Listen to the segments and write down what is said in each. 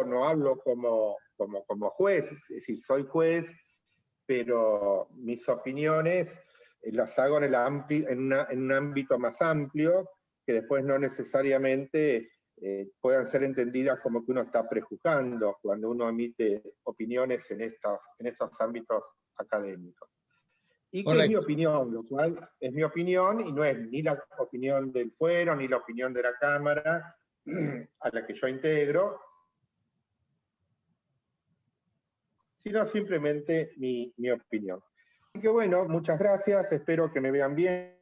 no hablo como juez, es decir, soy juez, pero mis opiniones las hago en un ámbito más amplio, que después no necesariamente puedan ser entendidas como que uno está prejuzgando cuando uno emite opiniones en estos ámbitos académicos. Y que es mi opinión, lo cual es mi opinión y no es ni la opinión del fuero, ni la opinión de la Cámara a la que yo integro, sino simplemente mi opinión. Así que bueno, muchas gracias, espero que me vean bien.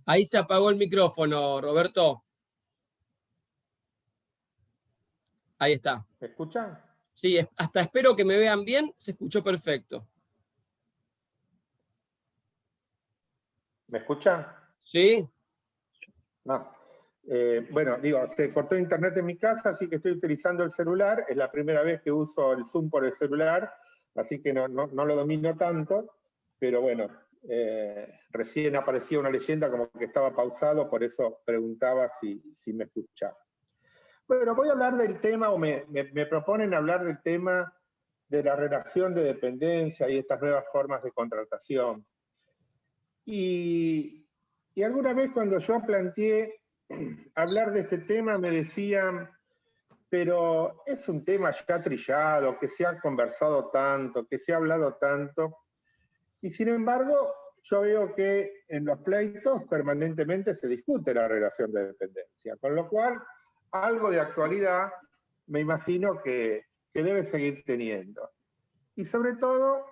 Ahí se apagó el micrófono, Roberto. Ahí está. ¿Me escuchan? Sí, hasta espero que me vean bien, se escuchó perfecto. ¿Me escuchan? Sí. No. Bueno, digo, se cortó internet en mi casa, así que estoy utilizando el celular. Es la primera vez que uso el Zoom por el celular, así que no lo domino tanto, pero bueno, recién aparecía una leyenda como que estaba pausado, por eso preguntaba si me escuchaba. Bueno, voy a hablar del tema, o me proponen hablar del tema de la relación de dependencia y estas nuevas formas de contratación. Y alguna vez cuando yo planteé hablar de este tema me decían, pero es un tema ya trillado, que se ha conversado tanto, que se ha hablado tanto, y sin embargo yo veo que en los pleitos permanentemente se discute la relación de dependencia, con lo cual algo de actualidad me imagino que debe seguir teniendo. Y sobre todo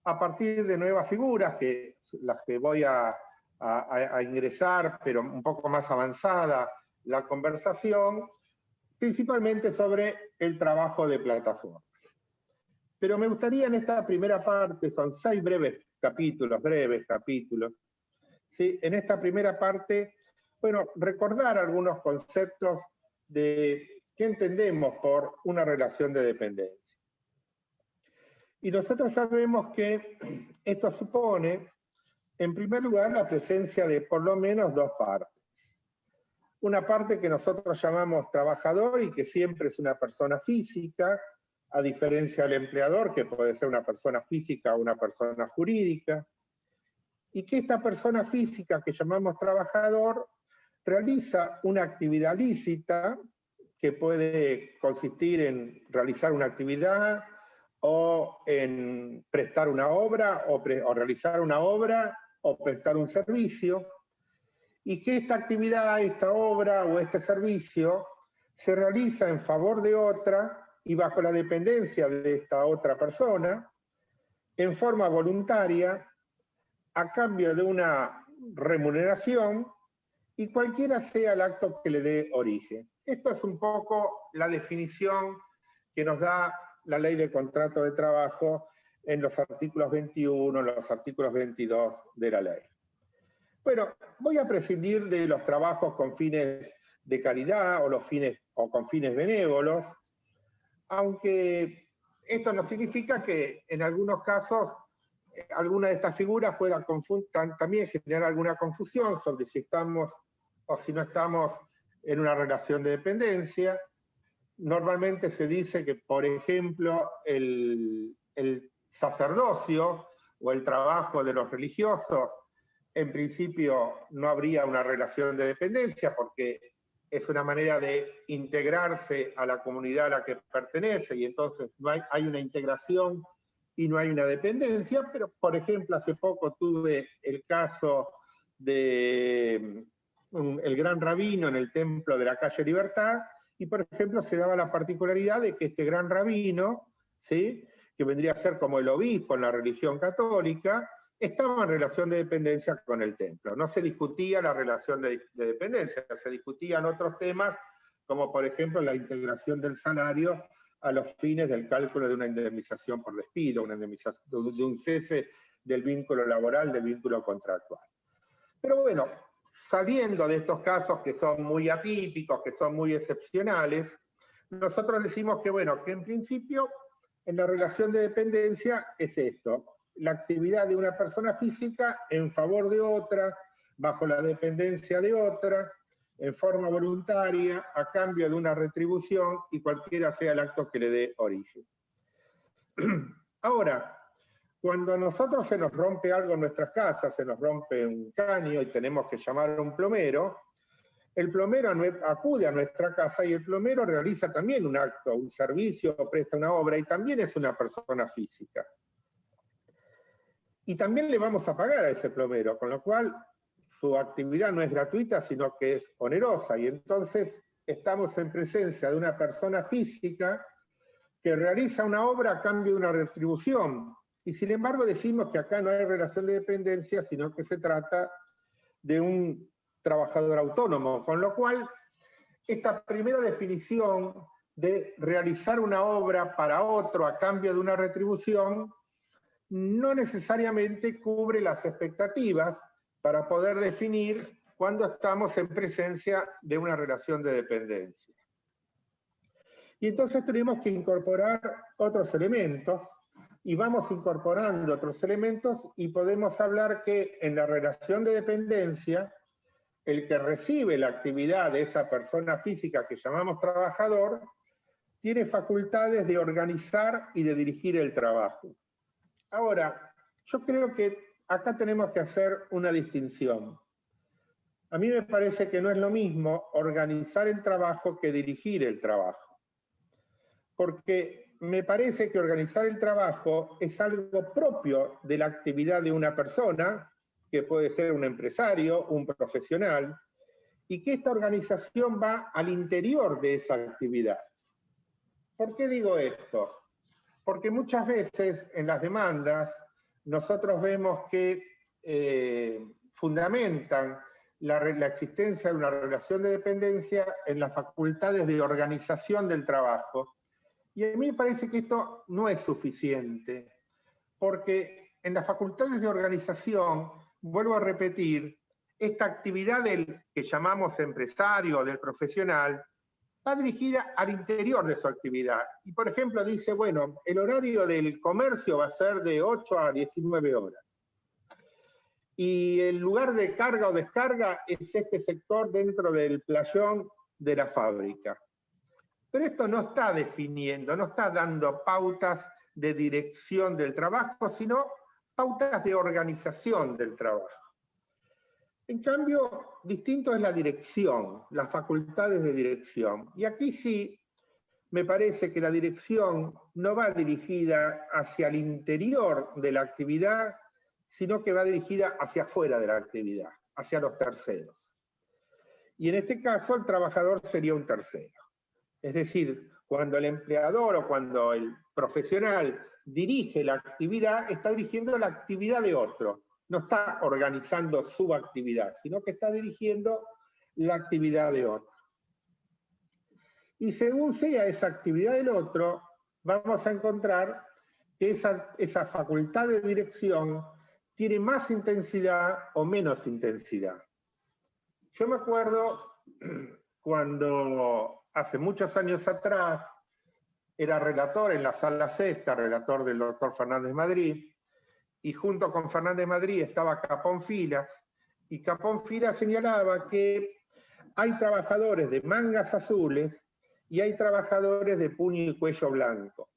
a partir de nuevas figuras, que las que voy a ingresar, pero un poco más avanzada la conversación, principalmente sobre el trabajo de plataformas. Pero me gustaría en esta primera parte, son 6 breves capítulos, ¿sí? En esta primera parte, bueno, recordar algunos conceptos de qué entendemos por una relación de dependencia. Y nosotros sabemos que esto supone, en primer lugar, la presencia de por lo menos 2 partes. Una parte que nosotros llamamos trabajador y que siempre es una persona física, a diferencia del empleador, que puede ser una persona física o una persona jurídica, y que esta persona física que llamamos trabajador realiza una actividad lícita que puede consistir en realizar una actividad o en prestar una obra o realizar una obra o prestar un servicio, y que esta actividad, esta obra o este servicio se realiza en favor de otra y bajo la dependencia de esta otra persona, en forma voluntaria, a cambio de una remuneración, y cualquiera sea el acto que le dé origen. Esto es un poco la definición que nos da la Ley de Contrato de Trabajo en los artículos 21, en los artículos 22 de la ley. Bueno, voy a prescindir de los trabajos con fines de caridad o con fines benévolos, aunque esto no significa que en algunos casos alguna de estas figuras pueda también generar alguna confusión sobre si estamos o si no estamos en una relación de dependencia. Normalmente se dice que, por ejemplo, el sacerdocio o el trabajo de los religiosos, en principio no habría una relación de dependencia porque es una manera de integrarse a la comunidad a la que pertenece, y entonces no hay una integración y no hay una dependencia. Pero, por ejemplo, hace poco tuve el caso de el gran rabino en el templo de la calle Libertad, y por ejemplo se daba la particularidad de que este gran rabino, ¿sí?, que vendría a ser como el obispo en la religión católica, estaba en relación de dependencia con el templo. No se discutía la relación de dependencia, se discutían otros temas, como por ejemplo la integración del salario a los fines del cálculo de una indemnización por despido, una indemnización, de un cese del vínculo laboral, del vínculo contractual. Pero bueno, saliendo de estos casos que son muy atípicos, que son muy excepcionales, nosotros decimos que, bueno, que en principio en la relación de dependencia es esto: la actividad de una persona física en favor de otra, bajo la dependencia de otra, en forma voluntaria a cambio de una retribución y cualquiera sea el acto que le dé origen. Ahora, cuando a nosotros se nos rompe algo en nuestras casas, se nos rompe un caño y tenemos que llamar a un plomero, el plomero acude a nuestra casa y el plomero realiza también un acto, un servicio, presta una obra y también es una persona física. Y también le vamos a pagar a ese plomero, con lo cual su actividad no es gratuita, sino que es onerosa. Y entonces estamos en presencia de una persona física que realiza una obra a cambio de una retribución. Y sin embargo decimos que acá no hay relación de dependencia, sino que se trata de un trabajador autónomo, con lo cual esta primera definición de realizar una obra para otro a cambio de una retribución no necesariamente cubre las expectativas para poder definir cuando estamos en presencia de una relación de dependencia. Y entonces tenemos que incorporar otros elementos, y vamos incorporando otros elementos y podemos hablar que en la relación de dependencia, el que recibe la actividad de esa persona física que llamamos trabajador, tiene facultades de organizar y de dirigir el trabajo. Ahora, yo creo que acá tenemos que hacer una distinción. A mí me parece que no es lo mismo organizar el trabajo que dirigir el trabajo. Porque me parece que organizar el trabajo es algo propio de la actividad de una persona, que puede ser un empresario, un profesional, y que esta organización va al interior de esa actividad. ¿Por qué digo esto? Porque muchas veces en las demandas nosotros vemos que fundamentan la existencia de una relación de dependencia en las facultades de organización del trabajo. Y a mí me parece que esto no es suficiente, porque en las facultades de organización, vuelvo a repetir, esta actividad del que llamamos empresario, del profesional, va dirigida al interior de su actividad. Y por ejemplo dice, bueno, el horario del comercio va a ser de 8 a 19 horas. Y el lugar de carga o descarga es este sector dentro del playón de la fábrica. Pero esto no está definiendo, no está dando pautas de dirección del trabajo, sino pautas de organización del trabajo. En cambio, distinto es la dirección, las facultades de dirección. Y aquí sí, me parece que la dirección no va dirigida hacia el interior de la actividad, sino que va dirigida hacia afuera de la actividad, hacia los terceros. Y en este caso, el trabajador sería un tercero. Es decir, cuando el empleador o cuando el profesional dirige la actividad, está dirigiendo la actividad de otro. No está organizando su actividad, sino que está dirigiendo la actividad de otro. Y según sea esa actividad del otro, vamos a encontrar que esa facultad de dirección tiene más intensidad o menos intensidad. Yo me acuerdo cuando hace muchos años atrás era relator en la Sala Sexta, relator del doctor Fernández Madrid, y junto con Fernández Madrid estaba Capón Filas, y Capón Filas señalaba que hay trabajadores de mangas azules y hay trabajadores de puño y cuello blanco.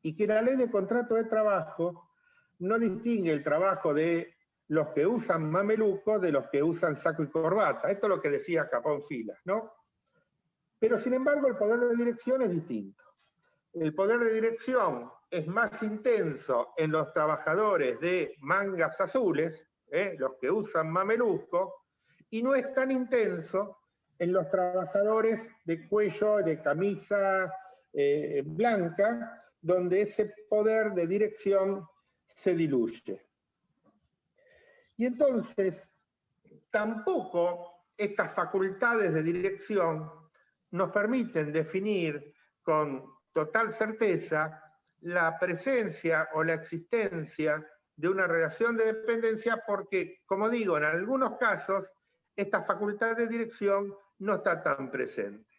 Y que la ley de contrato de trabajo no distingue el trabajo de los que usan mameluco de los que usan saco y corbata. Esto es lo que decía Capón Filas, ¿no? Pero sin embargo el poder de dirección es distinto. El poder de dirección es más intenso en los trabajadores de mangas azules, los que usan mameluco, y no es tan intenso en los trabajadores de cuello, de camisa blanca, donde ese poder de dirección se diluye. Y entonces, tampoco estas facultades de dirección nos permiten definir con total certeza la presencia o la existencia de una relación de dependencia porque, como digo, en algunos casos esta facultad de dirección no está tan presente.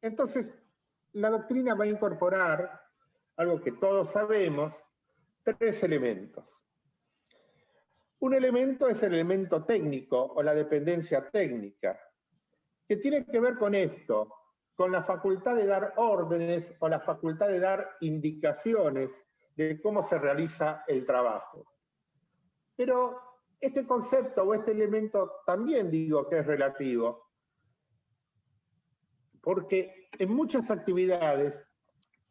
Entonces, la doctrina va a incorporar algo que todos sabemos, tres elementos. Un elemento es el elemento técnico o la dependencia técnica, que tiene que ver con esto, con la facultad de dar órdenes o la facultad de dar indicaciones de cómo se realiza el trabajo. Pero este concepto o este elemento también digo que es relativo, porque en muchas actividades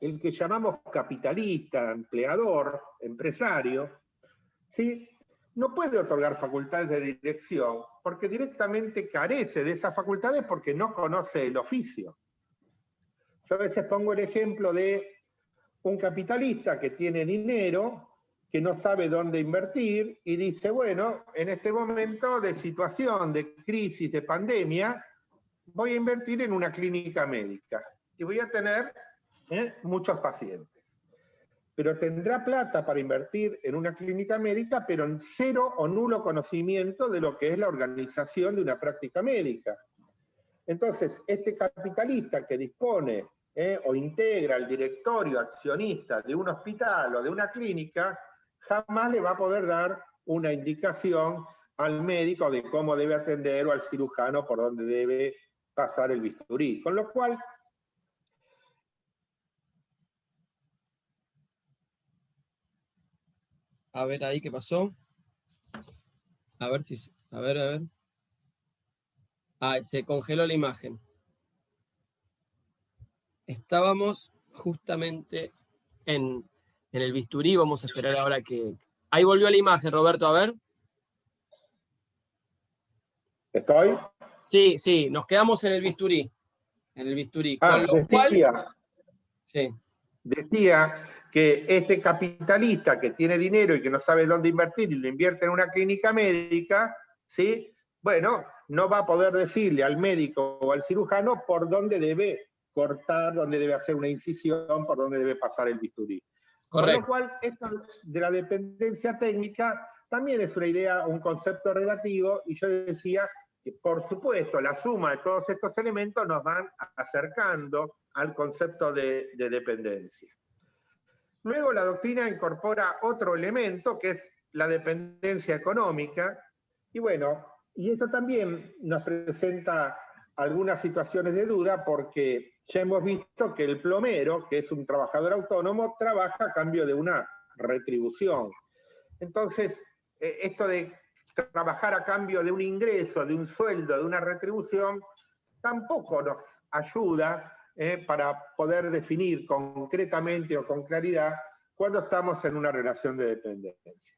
el que llamamos capitalista, empleador, empresario, ¿sí?, no puede otorgar facultades de dirección porque directamente carece de esas facultades porque no conoce el oficio. Yo a veces pongo el ejemplo de un capitalista que tiene dinero, que no sabe dónde invertir y dice, bueno, en este momento de situación, de crisis, de pandemia, voy a invertir en una clínica médica y voy a tener muchos pacientes. Pero tendrá plata para invertir en una clínica médica, pero en cero o nulo conocimiento de lo que es la organización de una práctica médica. Entonces, este capitalista que dispone o integra el directorio accionista de un hospital o de una clínica, jamás le va a poder dar una indicación al médico de cómo debe atender o al cirujano por dónde debe pasar el bisturí. Con lo cual, A ver ahí qué pasó. A ver si... A ver. Ah, se congeló la imagen. Estábamos justamente en el bisturí. Vamos a esperar ahora que... Ahí volvió la imagen, Roberto, a ver. ¿estoy? Sí, nos quedamos en el bisturí. En el bisturí. Con lo cual... Sí. Decía que este capitalista que tiene dinero y que no sabe dónde invertir y lo invierte en una clínica médica, ¿sí?, bueno, no va a poder decirle al médico o al cirujano por dónde debe cortar, dónde debe hacer una incisión, por dónde debe pasar el bisturí. Correcto. Por lo cual, esto de la dependencia técnica también es una idea, un concepto relativo, y yo decía que, por supuesto, la suma de todos estos elementos nos van acercando al concepto de dependencia. Luego la doctrina incorpora otro elemento que es la dependencia económica, y bueno, y esto también nos presenta algunas situaciones de duda porque ya hemos visto que el plomero, que es un trabajador autónomo, trabaja a cambio de una retribución. Entonces, esto de trabajar a cambio de un ingreso, de un sueldo, de una retribución, tampoco nos ayuda para poder definir concretamente o con claridad cuando estamos en una relación de dependencia.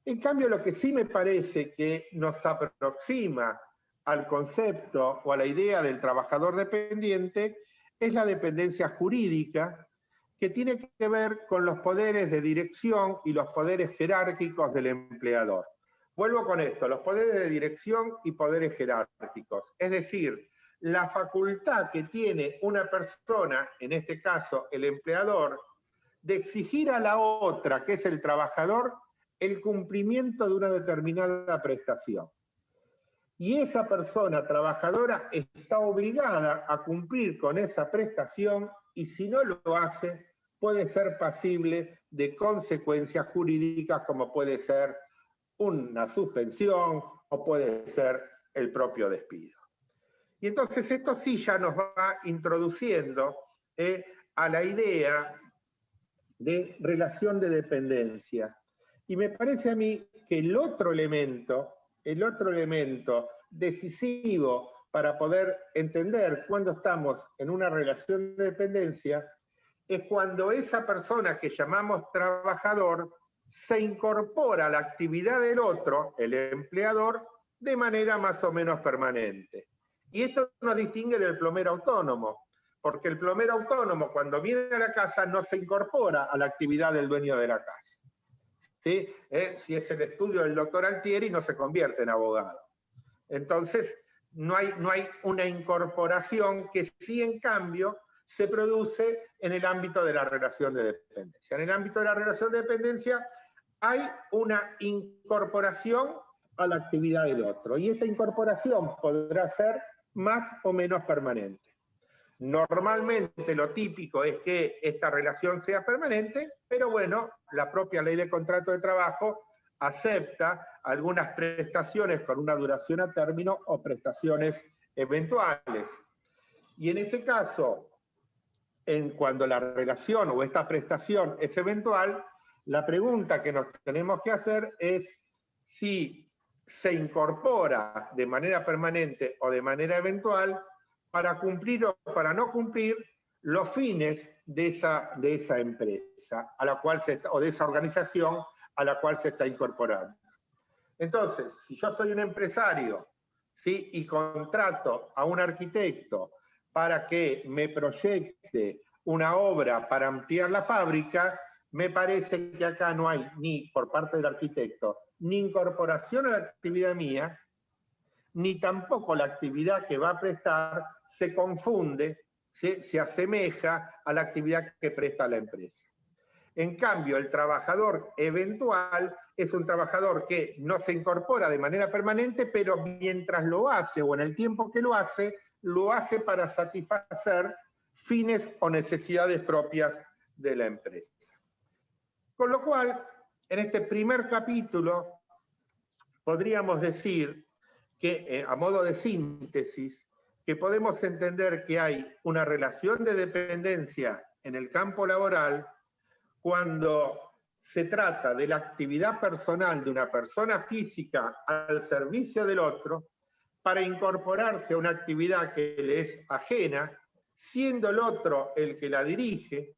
En cambio, lo que sí me parece que nos aproxima al concepto o a la idea del trabajador dependiente es la dependencia jurídica, que tiene que ver con los poderes de dirección y los poderes jerárquicos del empleador. Vuelvo con esto, los poderes de dirección y poderes jerárquicos. Es decir, la facultad que tiene una persona, en este caso el empleador, de exigir a la otra, que es el trabajador, el cumplimiento de una determinada prestación. Y esa persona trabajadora está obligada a cumplir con esa prestación y si no lo hace, puede ser pasible de consecuencias jurídicas como puede ser una suspensión o puede ser el propio despido. Y entonces esto sí ya nos va introduciendo a la idea de relación de dependencia. Y me parece a mí que el otro elemento decisivo para poder entender cuándo estamos en una relación de dependencia es cuando esa persona que llamamos trabajador se incorpora a la actividad del otro, el empleador, de manera más o menos permanente. Y esto nos distingue del plomero autónomo, porque el plomero autónomo cuando viene a la casa no se incorpora a la actividad del dueño de la casa. ¿Sí? Si es el estudio del doctor Altieri, no se convierte en abogado. Entonces, no hay una incorporación que sí, en cambio, se produce en el ámbito de la relación de dependencia. En el ámbito de la relación de dependencia hay una incorporación a la actividad del otro, y esta incorporación podrá ser más o menos permanente. Normalmente lo típico es que esta relación sea permanente, pero bueno, la propia ley de contrato de trabajo acepta algunas prestaciones con una duración a término o prestaciones eventuales. Y en este caso, cuando la relación o esta prestación es eventual, la pregunta que nos tenemos que hacer es si se incorpora de manera permanente o de manera eventual para cumplir o para no cumplir los fines de esa empresa a la cual o de esa organización a la cual se está incorporando. Entonces, si yo soy un empresario, ¿sí?, y contrato a un arquitecto para que me proyecte una obra para ampliar la fábrica, me parece que acá no hay ni por parte del arquitecto ni incorporación a la actividad mía, ni tampoco la actividad que va a prestar se confunde, se asemeja a la actividad que presta la empresa. En cambio, el trabajador eventual es un trabajador que no se incorpora de manera permanente, pero mientras lo hace o en el tiempo que lo hace para satisfacer fines o necesidades propias de la empresa. Con lo cual, en este primer capítulo, podríamos decir que, a modo de síntesis, que podemos entender que hay una relación de dependencia en el campo laboral cuando se trata de la actividad personal de una persona física al servicio del otro para incorporarse a una actividad que le es ajena, siendo el otro el que la dirige,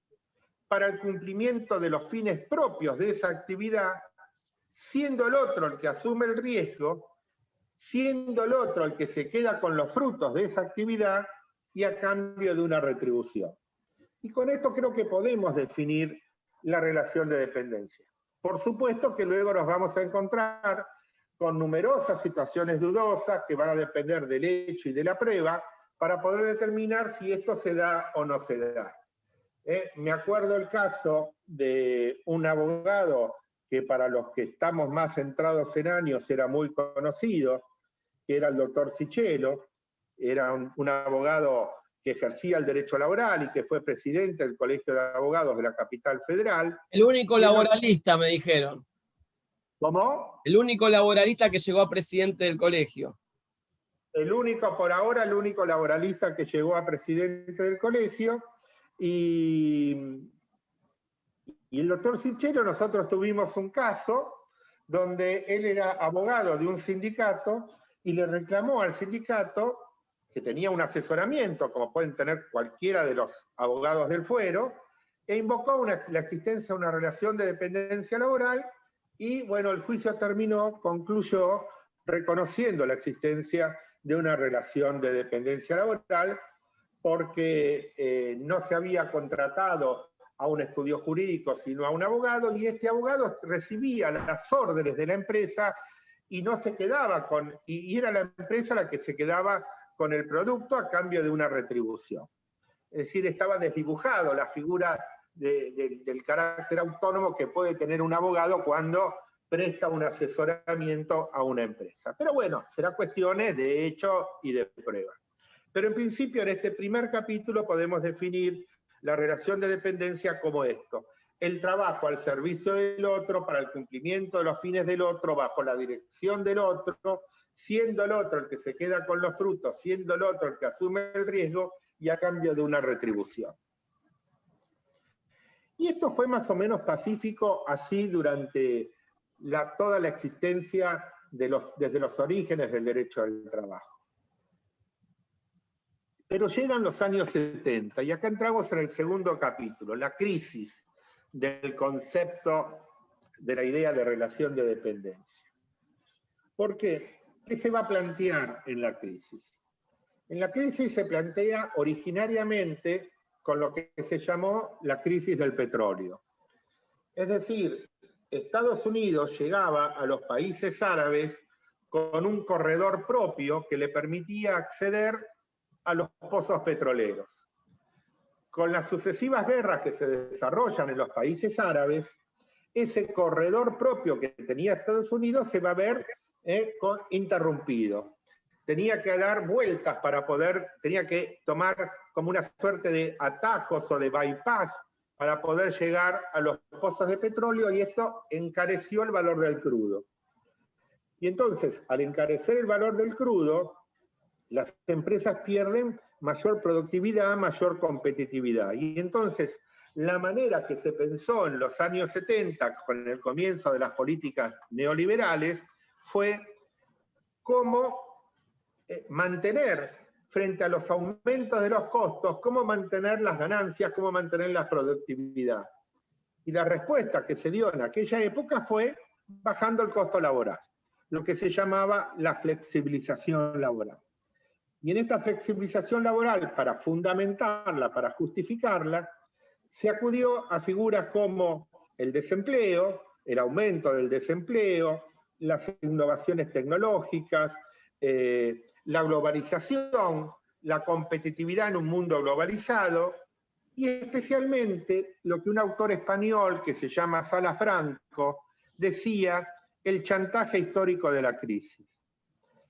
para el cumplimiento de los fines propios de esa actividad, siendo el otro el que asume el riesgo, siendo el otro el que se queda con los frutos de esa actividad y a cambio de una retribución. Y con esto creo que podemos definir la relación de dependencia. Por supuesto que luego nos vamos a encontrar con numerosas situaciones dudosas que van a depender del hecho y de la prueba para poder determinar si esto se da o no se da. Me acuerdo el caso de un abogado que para los que estamos más centrados en años era muy conocido, que era el doctor Sichelo, era un abogado que ejercía el derecho laboral y que fue presidente del Colegio de Abogados de la Capital Federal. El único laboralista, me dijeron. ¿Cómo? El único laboralista que llegó a presidente del colegio. El único, por ahora, el único laboralista que llegó a presidente del colegio. Y el doctor Sichelo, nosotros tuvimos un caso donde él era abogado de un sindicato y le reclamó al sindicato, que tenía un asesoramiento, como pueden tener cualquiera de los abogados del fuero, e invocó la existencia de una relación de dependencia laboral y, bueno, el juicio concluyó reconociendo la existencia de una relación de dependencia laboral porque no se había contratado a un estudio jurídico, sino a un abogado, y este abogado recibía las órdenes de la empresa y no se quedaba y era la empresa la que se quedaba con el producto a cambio de una retribución. Es decir, estaba desdibujado la figura del carácter autónomo que puede tener un abogado cuando presta un asesoramiento a una empresa. Pero bueno, será cuestiones de hecho y de prueba. Pero en principio, en este primer capítulo podemos definir la relación de dependencia como esto: el trabajo al servicio del otro para el cumplimiento de los fines del otro, bajo la dirección del otro, siendo el otro el que se queda con los frutos, siendo el otro el que asume el riesgo y a cambio de una retribución. Y esto fue más o menos pacífico así durante toda la existencia desde los orígenes del derecho al trabajo. Pero llegan los años 70 y acá entramos en el segundo capítulo, la crisis del concepto de la idea de relación de dependencia. ¿Por qué? ¿Qué se va a plantear en la crisis? En la crisis se plantea originariamente con lo que se llamó la crisis del petróleo. Es decir, Estados Unidos llegaba a los países árabes con un corredor propio que le permitía acceder a los pozos petroleros. Con las sucesivas guerras que se desarrollan en los países árabes, ese corredor propio que tenía Estados Unidos se va a ver interrumpido. Tenía que dar vueltas para tenía que tomar como una suerte de atajos o de bypass para poder llegar a los pozos de petróleo, y esto encareció el valor del crudo. Y entonces, al encarecer el valor del crudo, las empresas pierden mayor productividad, mayor competitividad. Y entonces, la manera que se pensó en los años 70, con el comienzo de las políticas neoliberales, fue cómo mantener, frente a los aumentos de los costos, cómo mantener las ganancias, cómo mantener la productividad. Y la respuesta que se dio en aquella época fue bajando el costo laboral, lo que se llamaba la flexibilización laboral. Y en esta flexibilización laboral, para fundamentarla, para justificarla, se acudió a figuras como el desempleo, el aumento del desempleo, las innovaciones tecnológicas, la globalización, la competitividad en un mundo globalizado, y especialmente lo que un autor español que se llama Salafranco decía, el chantaje histórico de la crisis.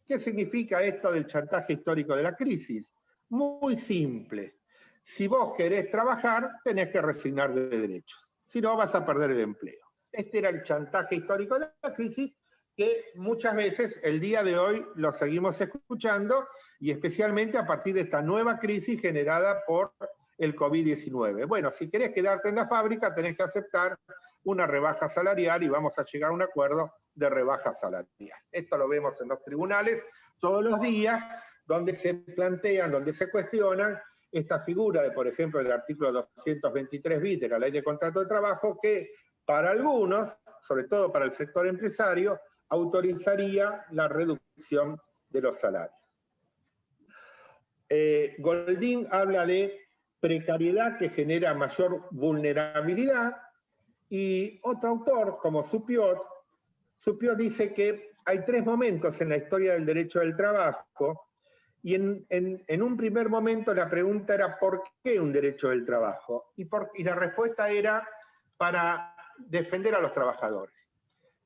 ¿Qué significa esto del chantaje histórico de la crisis? Muy simple. Si vos querés trabajar, tenés que resignar de derechos. Si no, vas a perder el empleo. Este era el chantaje histórico de la crisis, que muchas veces el día de hoy lo seguimos escuchando, y especialmente a partir de esta nueva crisis generada por el COVID-19. Bueno, si querés quedarte en la fábrica, tenés que aceptar una rebaja salarial y vamos a llegar a un acuerdo de rebaja salarial. Esto lo vemos en los tribunales todos los días, donde se plantean, donde se cuestionan esta figura de, por ejemplo, el artículo 223 bis de la Ley de Contrato de Trabajo, que para algunos, sobre todo para el sector empresario, autorizaría la reducción de los salarios. Goldin habla de precariedad que genera mayor vulnerabilidad, y otro autor, como Supiot dice que hay tres momentos en la historia del derecho del trabajo, y en un primer momento la pregunta era ¿por qué un derecho del trabajo? Y la respuesta era para defender a los trabajadores.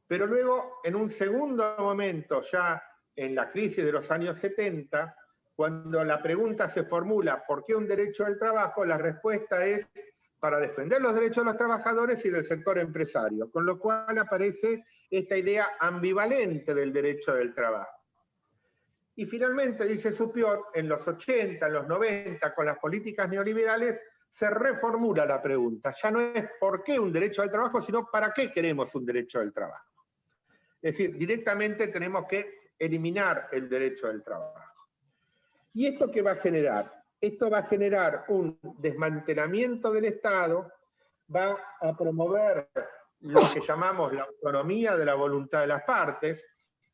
Pero luego, en un segundo momento, ya en la crisis de los años 70, cuando la pregunta se formula ¿por qué un derecho del trabajo?, la respuesta es para defender los derechos de los trabajadores y del sector empresario, con lo cual aparece esta idea ambivalente del derecho del trabajo. Y finalmente, dice Supiot, en los 80, en los 90, con las políticas neoliberales, se reformula la pregunta. Ya no es ¿por qué un derecho del trabajo?, sino ¿para qué queremos un derecho del trabajo? Es decir, directamente tenemos que eliminar el derecho del trabajo. ¿Y esto qué va a generar? Esto va a generar un desmantelamiento del Estado, va a promover lo que llamamos la autonomía de la voluntad de las partes.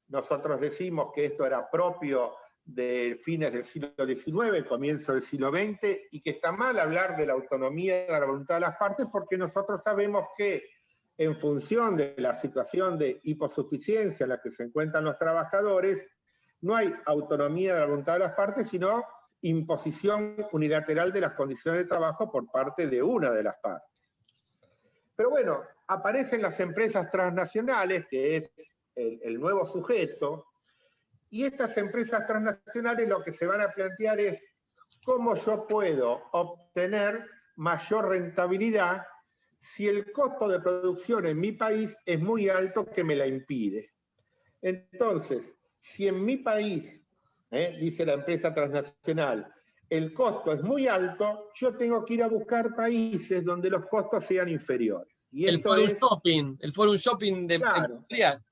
Nosotros decimos que esto era propio de fines del siglo XIX, comienzo del siglo XX, y que está mal hablar de la autonomía de la voluntad de las partes, porque nosotros sabemos que en función de la situación de hiposuficiencia en la que se encuentran los trabajadores, no hay autonomía de la voluntad de las partes, sino imposición unilateral de las condiciones de trabajo por parte de una de las partes. Pero bueno, aparecen las empresas transnacionales, que es el nuevo sujeto, y estas empresas transnacionales lo que se van a plantear es cómo yo puedo obtener mayor rentabilidad si el costo de producción en mi país es muy alto que me la impide. Entonces, si en mi país, dice la empresa transnacional, el costo es muy alto, yo tengo que ir a buscar países donde los costos sean inferiores. Y el forum shopping de empresarial.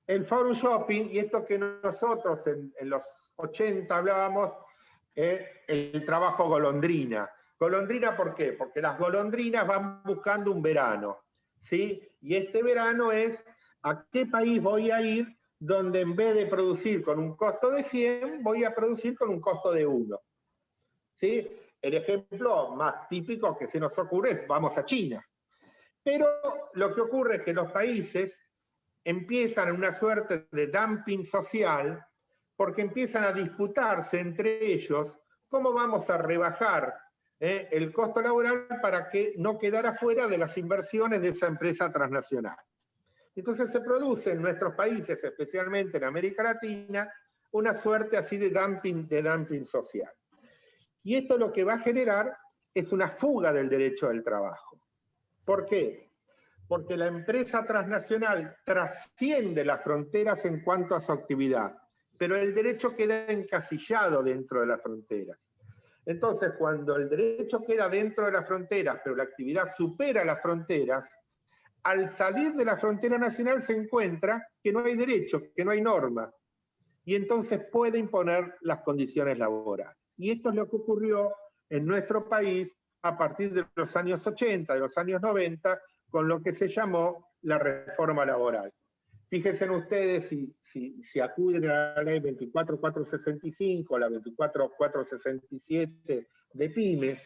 El forum shopping, y esto que nosotros en los 80 hablábamos, el trabajo golondrina. ¿Golondrina por qué? Porque las golondrinas van buscando un verano, ¿sí? Y este verano es ¿a qué país voy a ir donde en vez de producir con un costo de 100, voy a producir con un costo de 1? ¿Sí? El ejemplo más típico que se nos ocurre es vamos a China. Pero lo que ocurre es que los países empiezan una suerte de dumping social porque empiezan a disputarse entre ellos cómo vamos a rebajar el costo laboral para que no quedara fuera de las inversiones de esa empresa transnacional. Entonces se produce en nuestros países, especialmente en América Latina, una suerte así de dumping social. Y esto lo que va a generar es una fuga del derecho del trabajo. ¿Por qué? Porque la empresa transnacional trasciende las fronteras en cuanto a su actividad, pero el derecho queda encasillado dentro de las fronteras. Entonces, cuando el derecho queda dentro de las fronteras, pero la actividad supera las fronteras, al salir de la frontera nacional se encuentra que no hay derecho, que no hay norma, y entonces puede imponer las condiciones laborales. Y esto es lo que ocurrió en nuestro país a partir de los años 80, de los años 90, con lo que se llamó la reforma laboral. Fíjense ustedes si acuden a la ley 24465, la 24467 de pymes,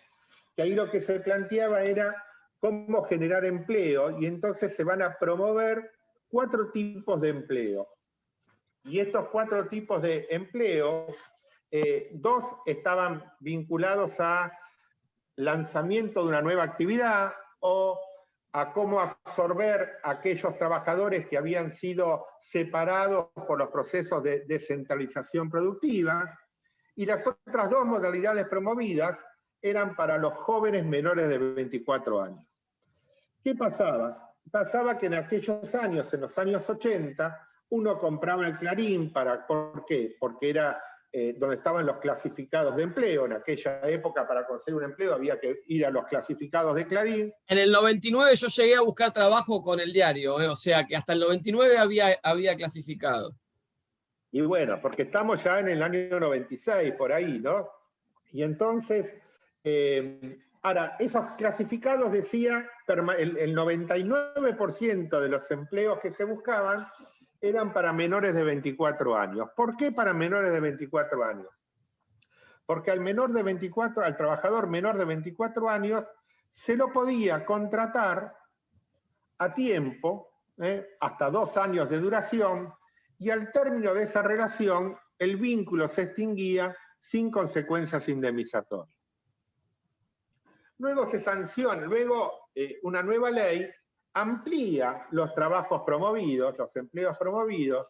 que ahí lo que se planteaba era cómo generar empleo, y entonces se van a promover 4 tipos de empleo. Y estos 4 tipos de empleo, 2 estaban vinculados a lanzamiento de una nueva actividad o a cómo absorber a aquellos trabajadores que habían sido separados por los procesos de descentralización productiva, y las otras 2 modalidades promovidas eran para los jóvenes menores de 24 años. ¿Qué pasaba? Pasaba que en aquellos años, en los años 80, uno compraba el Clarín, ¿por qué? Porque era donde estaban los clasificados de empleo. En aquella época, para conseguir un empleo, había que ir a los clasificados de Clarín. En el 99 yo llegué a buscar trabajo con el diario, o sea que hasta el 99 había clasificado. Y bueno, porque estamos ya en el año 96, por ahí, ¿no? Y entonces, ahora, esos clasificados decía, el 99% de los empleos que se buscaban eran para menores de 24 años. ¿Por qué para menores de 24 años? Porque al trabajador menor de 24 años, se lo podía contratar a tiempo, hasta 2 años de duración, y al término de esa relación, el vínculo se extinguía sin consecuencias indemnizatorias. Luego se sanciona, una nueva ley amplía los trabajos promovidos, los empleos promovidos,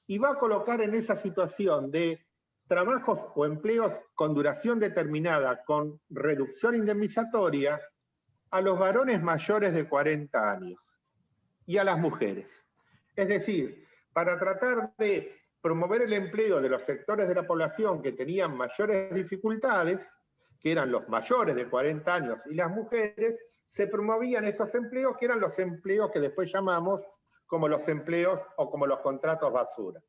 y va a colocar en esa situación de trabajos o empleos con duración determinada, con reducción indemnizatoria, a los varones mayores de 40 años y a las mujeres. Es decir, para tratar de promover el empleo de los sectores de la población que tenían mayores dificultades, que eran los mayores de 40 años y las mujeres, se promovían estos empleos, que eran los empleos que después llamamos como los empleos o como los contratos basura.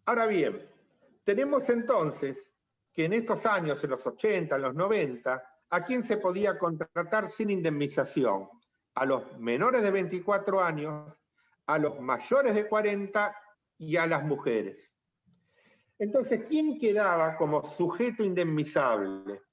Ahora bien, tenemos entonces que en estos años, en los 80, en los 90, ¿a quién se podía contratar sin indemnización? A los menores de 24 años, a los mayores de 40 y a las mujeres. Entonces, ¿quién quedaba como sujeto indemnizable?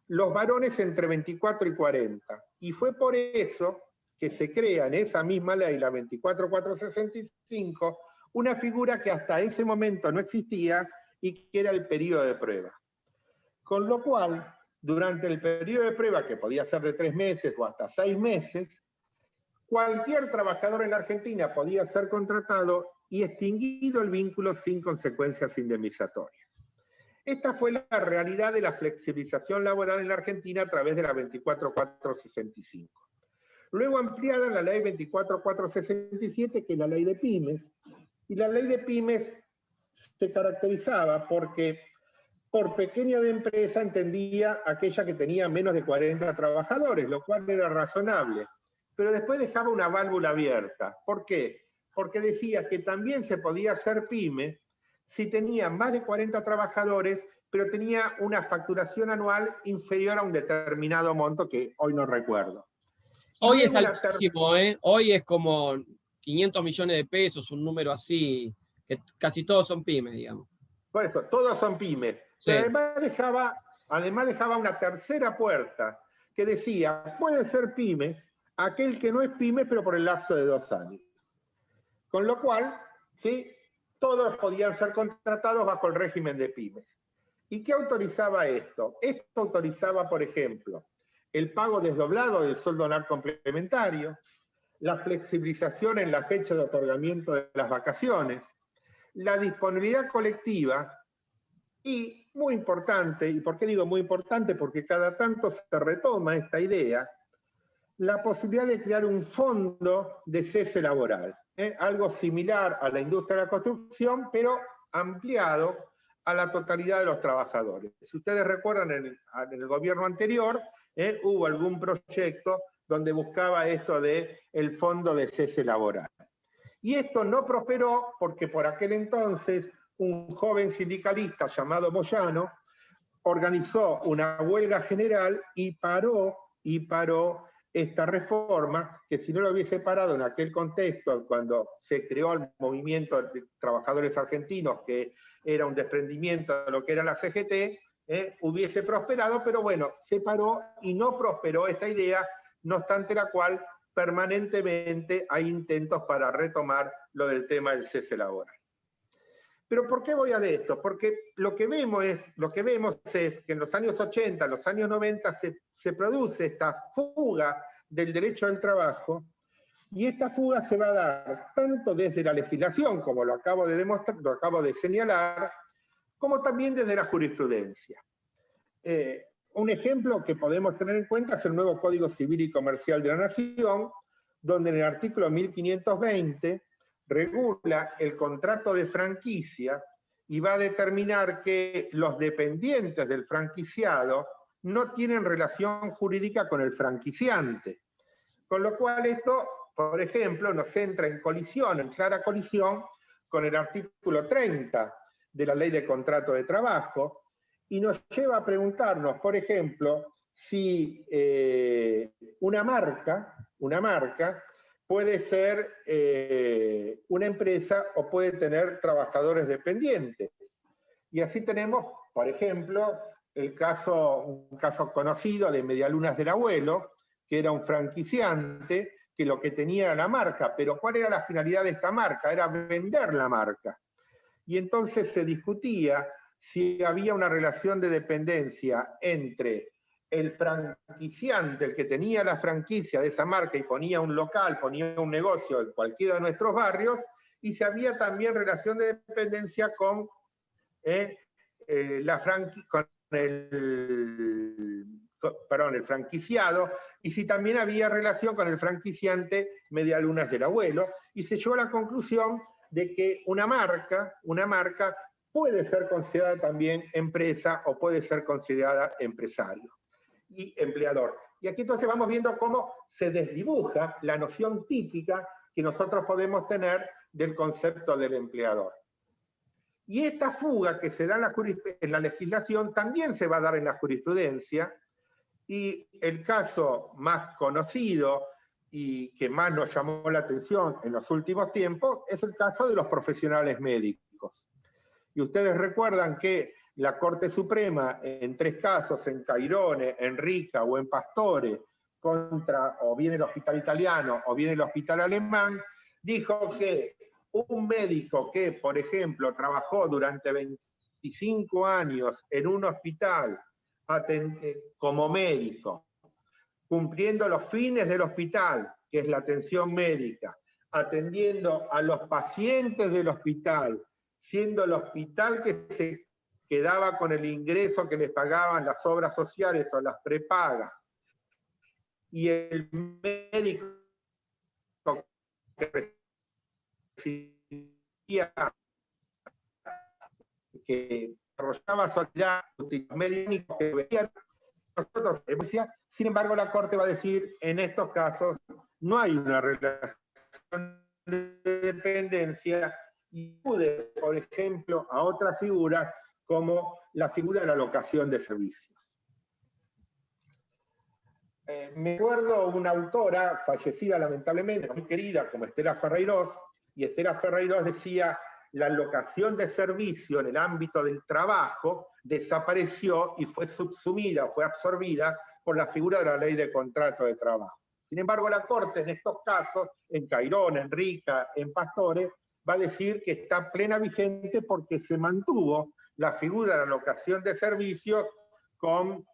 Los varones entre 24 y 40. Y fue por eso que se crea en esa misma ley, la 24465, una figura que hasta ese momento no existía y que era el periodo de prueba. Con lo cual, durante el periodo de prueba, que podía ser de 3 meses o hasta 6 meses, cualquier trabajador en la Argentina podía ser contratado y extinguido el vínculo sin consecuencias indemnizatorias. Esta fue la realidad de la flexibilización laboral en la Argentina a través de la 24465. Luego ampliada la ley 24467, que es la ley de pymes, y la ley de pymes se caracterizaba porque por pequeña de empresa entendía aquella que tenía menos de 40 trabajadores, lo cual era razonable, pero después dejaba una válvula abierta. ¿Por qué? Porque decía que también se podía hacer pyme si tenía más de 40 trabajadores, pero tenía una facturación anual inferior a un determinado monto que hoy no recuerdo. Hoy es altísimo, ¿eh? Hoy es como 500 millones de pesos, un número así, que casi todos son pymes, digamos. Por eso, todos son pymes. Sí. Pero además dejaba una tercera puerta que decía, puede ser pyme aquel que no es pyme, pero por el lapso de 2 años. Con lo cual, ¿sí?, todos podían ser contratados bajo el régimen de pymes. ¿Y qué autorizaba esto? Esto autorizaba, por ejemplo, el pago desdoblado del sueldo anual complementario, la flexibilización en la fecha de otorgamiento de las vacaciones, la disponibilidad colectiva y muy importante. ¿Y por qué digo muy importante? Porque cada tanto se retoma esta idea, la posibilidad de crear un fondo de cese laboral, algo similar a la industria de la construcción, pero ampliado a la totalidad de los trabajadores. Si ustedes recuerdan, en el gobierno anterior hubo algún proyecto donde buscaba esto de el fondo de cese laboral. Y esto no prosperó porque por aquel entonces un joven sindicalista llamado Moyano organizó una huelga general y paró esta reforma, que si no lo hubiese parado en aquel contexto, cuando se creó el movimiento de trabajadores argentinos, que era un desprendimiento de lo que era la CGT, hubiese prosperado, pero bueno, se paró y no prosperó esta idea, no obstante la cual permanentemente hay intentos para retomar lo del tema del cese laboral. Pero ¿por qué voy a de esto? Porque lo que vemos es que en los años 80, los años 90 se produce esta fuga del derecho del trabajo, y esta fuga se va a dar tanto desde la legislación, como lo acabo de demostrar, lo acabo de señalar, como también desde la jurisprudencia. Un ejemplo que podemos tener en cuenta es el nuevo Código Civil y Comercial de la Nación, donde en el artículo 1520 regula el contrato de franquicia y va a determinar que los dependientes del franquiciado no tienen relación jurídica con el franquiciante. Con lo cual esto, por ejemplo, nos entra en colisión, en clara colisión, con el artículo 30 de la Ley de Contrato de Trabajo, y nos lleva a preguntarnos, por ejemplo, si una marca puede ser una empresa o puede tener trabajadores dependientes. Y así tenemos, por ejemplo, un caso conocido de Medialunas del Abuelo, que era un franquiciante que lo que tenía era la marca, pero ¿cuál era la finalidad de esta marca? Era vender la marca. Y entonces se discutía si había una relación de dependencia entre el franquiciante, el que tenía la franquicia de esa marca y ponía un local, ponía un negocio en cualquiera de nuestros barrios, y si había también relación de dependencia con, el franquiciado, y si también había relación con el franquiciante Medialunas del Abuelo, y se llegó a la conclusión de que una marca puede ser considerada también empresa o puede ser considerada empresario y empleador. Y aquí entonces vamos viendo cómo se desdibuja la noción típica que nosotros podemos tener del concepto del empleador. Y esta fuga que se da en la legislación también se va a dar en la jurisprudencia, y el caso más conocido y que más nos llamó la atención en los últimos tiempos es el caso de los profesionales médicos. Y ustedes recuerdan que la Corte Suprema, en 3 casos, en Cairone, en Rica o en Pastore, contra o bien el hospital italiano o bien el hospital alemán, dijo que un médico que, por ejemplo, trabajó durante 25 años en un hospital como médico, cumpliendo los fines del hospital, que es la atención médica, atendiendo a los pacientes del hospital, siendo el hospital que se quedaba con el ingreso que les pagaban las obras sociales o las prepagas, y el médico que recibía, que desarrollaba su actividad médica, que veía nosotros, sin embargo, la Corte va a decir, en estos casos no hay una relación de dependencia, y acude, por ejemplo, a otras figuras como la figura de la locación de servicios. Me acuerdo una autora fallecida lamentablemente, muy querida, como Estela Ferreirós, y Estela Ferreirós decía: la locación de servicio en el ámbito del trabajo desapareció y fue subsumida, fue absorbida por la figura de la Ley de Contrato de Trabajo. Sin embargo, la Corte en estos casos, en Cairón, en Rica, en Pastore, va a decir que está plena vigente porque se mantuvo la figura de la locación de servicios con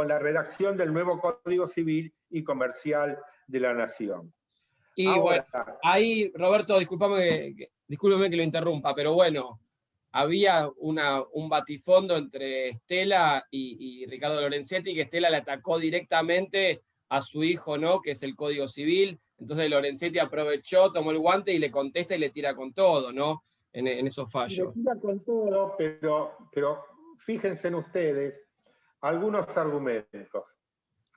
la redacción del nuevo Código Civil y Comercial de la Nación. Y ahora, bueno, ahí, Roberto, discúlpame que lo interrumpa, pero bueno, había un batifondo entre Estela y Ricardo Lorenzetti, que Estela le atacó directamente a su hijo, ¿no? Que es el Código Civil. Entonces Lorenzetti aprovechó, tomó el guante y le contesta y le tira con todo, ¿no? En esos Y le fallos. tira con todo, pero fíjense en ustedes algunos argumentos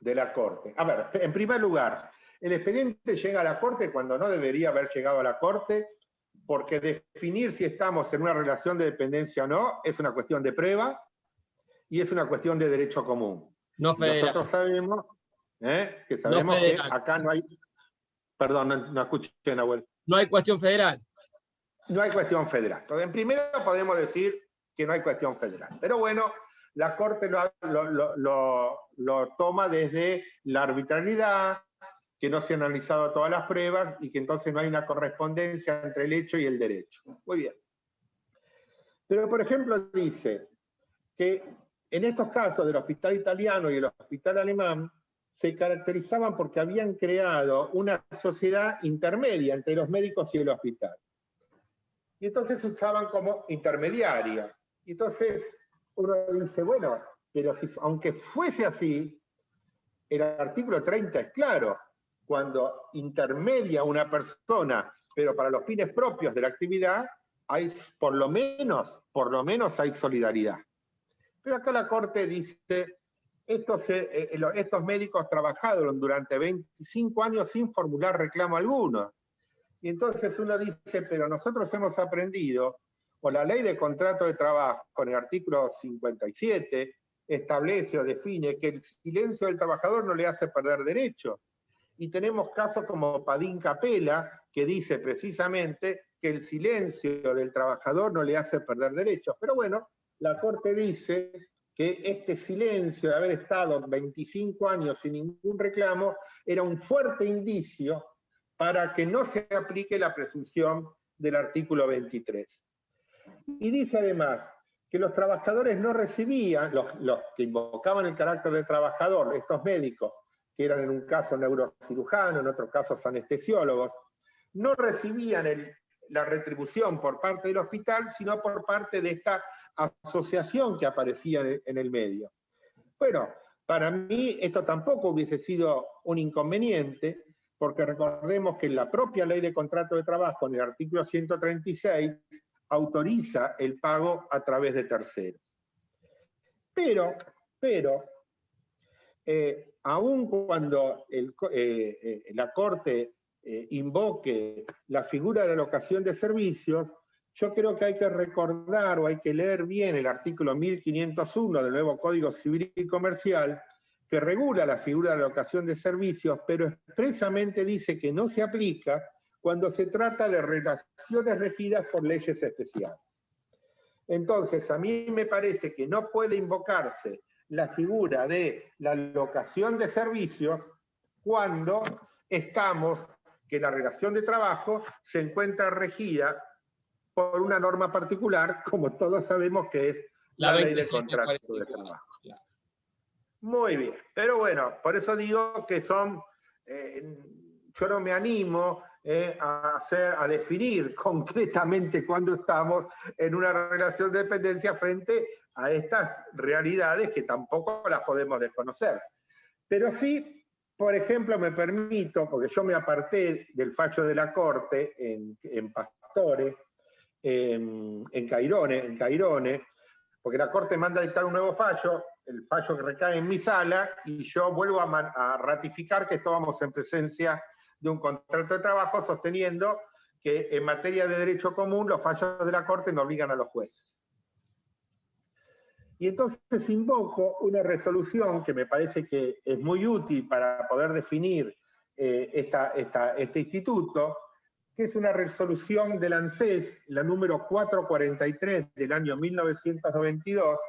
de la Corte. A ver, en primer lugar, el expediente llega a la Corte cuando no debería haber llegado a la Corte, porque definir si estamos en una relación de dependencia o no es una cuestión de prueba y es una cuestión de derecho común. No federal. Nosotros sabemos, que acá no hay... Perdón, no escuché, Nahuel. No hay cuestión federal. No hay cuestión federal. Entonces, en primero podemos decir que no hay cuestión federal. Pero bueno, la Corte lo toma desde la arbitrariedad, que no se han analizado todas las pruebas y que entonces no hay una correspondencia entre el hecho y el derecho. Muy bien. Pero, por ejemplo, dice que en estos casos del hospital italiano y el hospital alemán se caracterizaban porque habían creado una sociedad intermedia entre los médicos y el hospital. Y entonces se usaban como intermediaria. Y entonces uno dice, bueno, pero si, aunque fuese así, el artículo 30 es claro. Cuando intermedia una persona, pero para los fines propios de la actividad, hay por lo menos hay solidaridad. Pero acá la Corte dice, estos médicos trabajaron durante 25 años sin formular reclamo alguno. Y entonces uno dice, pero nosotros hemos aprendido, o la ley de contrato de trabajo, con el artículo 57, establece o define que el silencio del trabajador no le hace perder derechos. Y tenemos casos como Padín Capella, que dice precisamente que el silencio del trabajador no le hace perder derechos. Pero bueno, la Corte dice que este silencio de haber estado 25 años sin ningún reclamo era un fuerte indicio para que no se aplique la presunción del artículo 23. Y dice además que los trabajadores no recibían, los que invocaban el carácter de trabajador, estos médicos, que eran en un caso neurocirujanos, en otro caso anestesiólogos, no recibían la retribución por parte del hospital, sino por parte de esta asociación que aparecía en el medio. Bueno, para mí esto tampoco hubiese sido un inconveniente, porque recordemos que la propia ley de contrato de trabajo, en el artículo 136, autoriza el pago a través de terceros. Pero aun cuando la Corte invoque la figura de la locación de servicios, yo creo que hay que recordar o hay que leer bien el artículo 1501 del nuevo Código Civil y Comercial, que regula la figura de la locación de servicios, pero expresamente dice que no se aplica cuando se trata de relaciones regidas por leyes especiales. Entonces, a mí me parece que no puede invocarse la figura de la locación de servicios cuando que la relación de trabajo se encuentra regida por una norma particular, como todos sabemos que es la ley de contrato de trabajo. Muy bien, pero bueno, por eso digo que yo no me animo a definir concretamente cuándo estamos en una relación de dependencia frente a estas realidades que tampoco las podemos desconocer. Pero sí, por ejemplo, me permito, porque yo me aparté del fallo de la Corte en Pastore, en Cairone, porque la Corte manda a dictar un nuevo fallo, el fallo que recae en mi sala, y yo vuelvo a ratificar que estábamos en presencia de un contrato de trabajo, sosteniendo que en materia de derecho común los fallos de la Corte no obligan a los jueces. Y entonces invoco una resolución que me parece que es muy útil para poder definir este instituto, que es una resolución del ANSES, la número 443 del año 1992,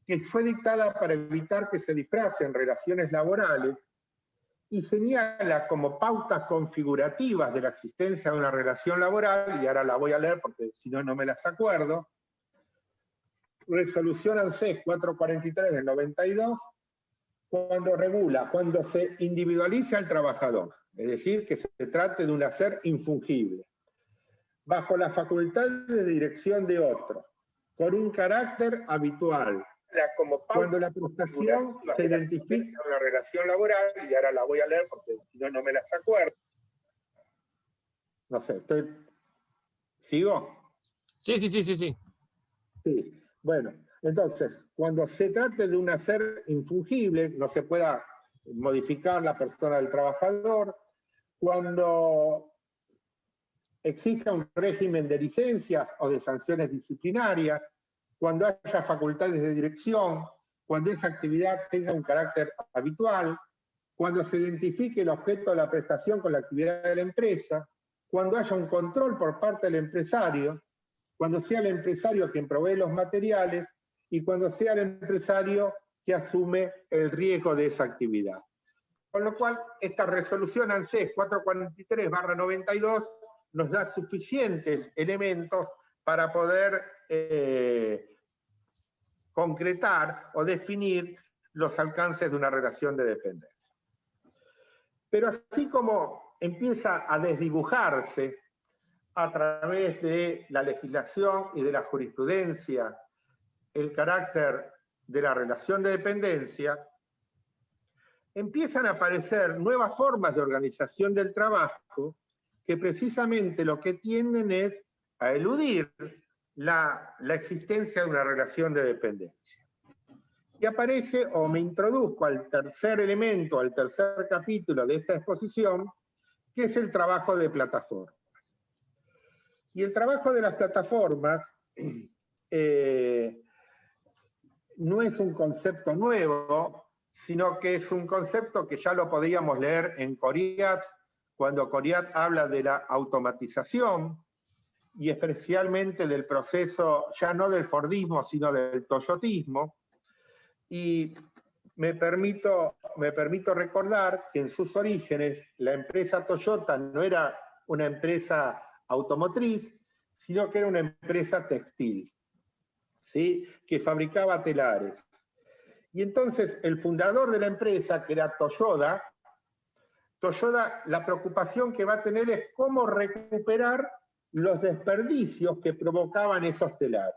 que fue dictada para evitar que se disfracen relaciones laborales y señala como pautas configurativas de la existencia de una relación laboral, y ahora la voy a leer porque si no, no me las acuerdo. Resolución ANSES 443 del 92, cuando regula, cuando se individualiza al trabajador, es decir, que se trate de un hacer infungible, bajo la facultad de dirección de otro, con un carácter habitual. Cuando la prestación se identifica en una relación laboral, y ahora la voy a leer porque si no, no me las acuerdo. No sé, ¿sigo? Sí. Sí, bueno, entonces, cuando se trate de un hacer infungible, no se pueda modificar la persona del trabajador, cuando exista un régimen de licencias o de sanciones disciplinarias, cuando haya facultades de dirección, cuando esa actividad tenga un carácter habitual, cuando se identifique el objeto de la prestación con la actividad de la empresa, cuando haya un control por parte del empresario, cuando sea el empresario quien provee los materiales y cuando sea el empresario que asume el riesgo de esa actividad. Con lo cual, esta resolución ANSES 443/92 nos da suficientes elementos para poder concretar o definir los alcances de una relación de dependencia. Pero así como empieza a desdibujarse a través de la legislación y de la jurisprudencia el carácter de la relación de dependencia, empiezan a aparecer nuevas formas de organización del trabajo que precisamente lo que tienden es a eludir la existencia de una relación de dependencia. Y aparece, o me introduzco al tercer elemento, al tercer capítulo de esta exposición, que es el trabajo de plataformas. Y el trabajo de las plataformas no es un concepto nuevo, sino que es un concepto que ya lo podíamos leer en Coriat, cuando Coriat habla de la automatización, y especialmente del proceso, ya no del Fordismo, sino del toyotismo. Y me permito recordar que en sus orígenes la empresa Toyota no era una empresa automotriz, sino que era una empresa textil, ¿sí? Que fabricaba telares. Y entonces el fundador de la empresa, que era Toyoda, la preocupación que va a tener es cómo recuperar los desperdicios que provocaban esos telares.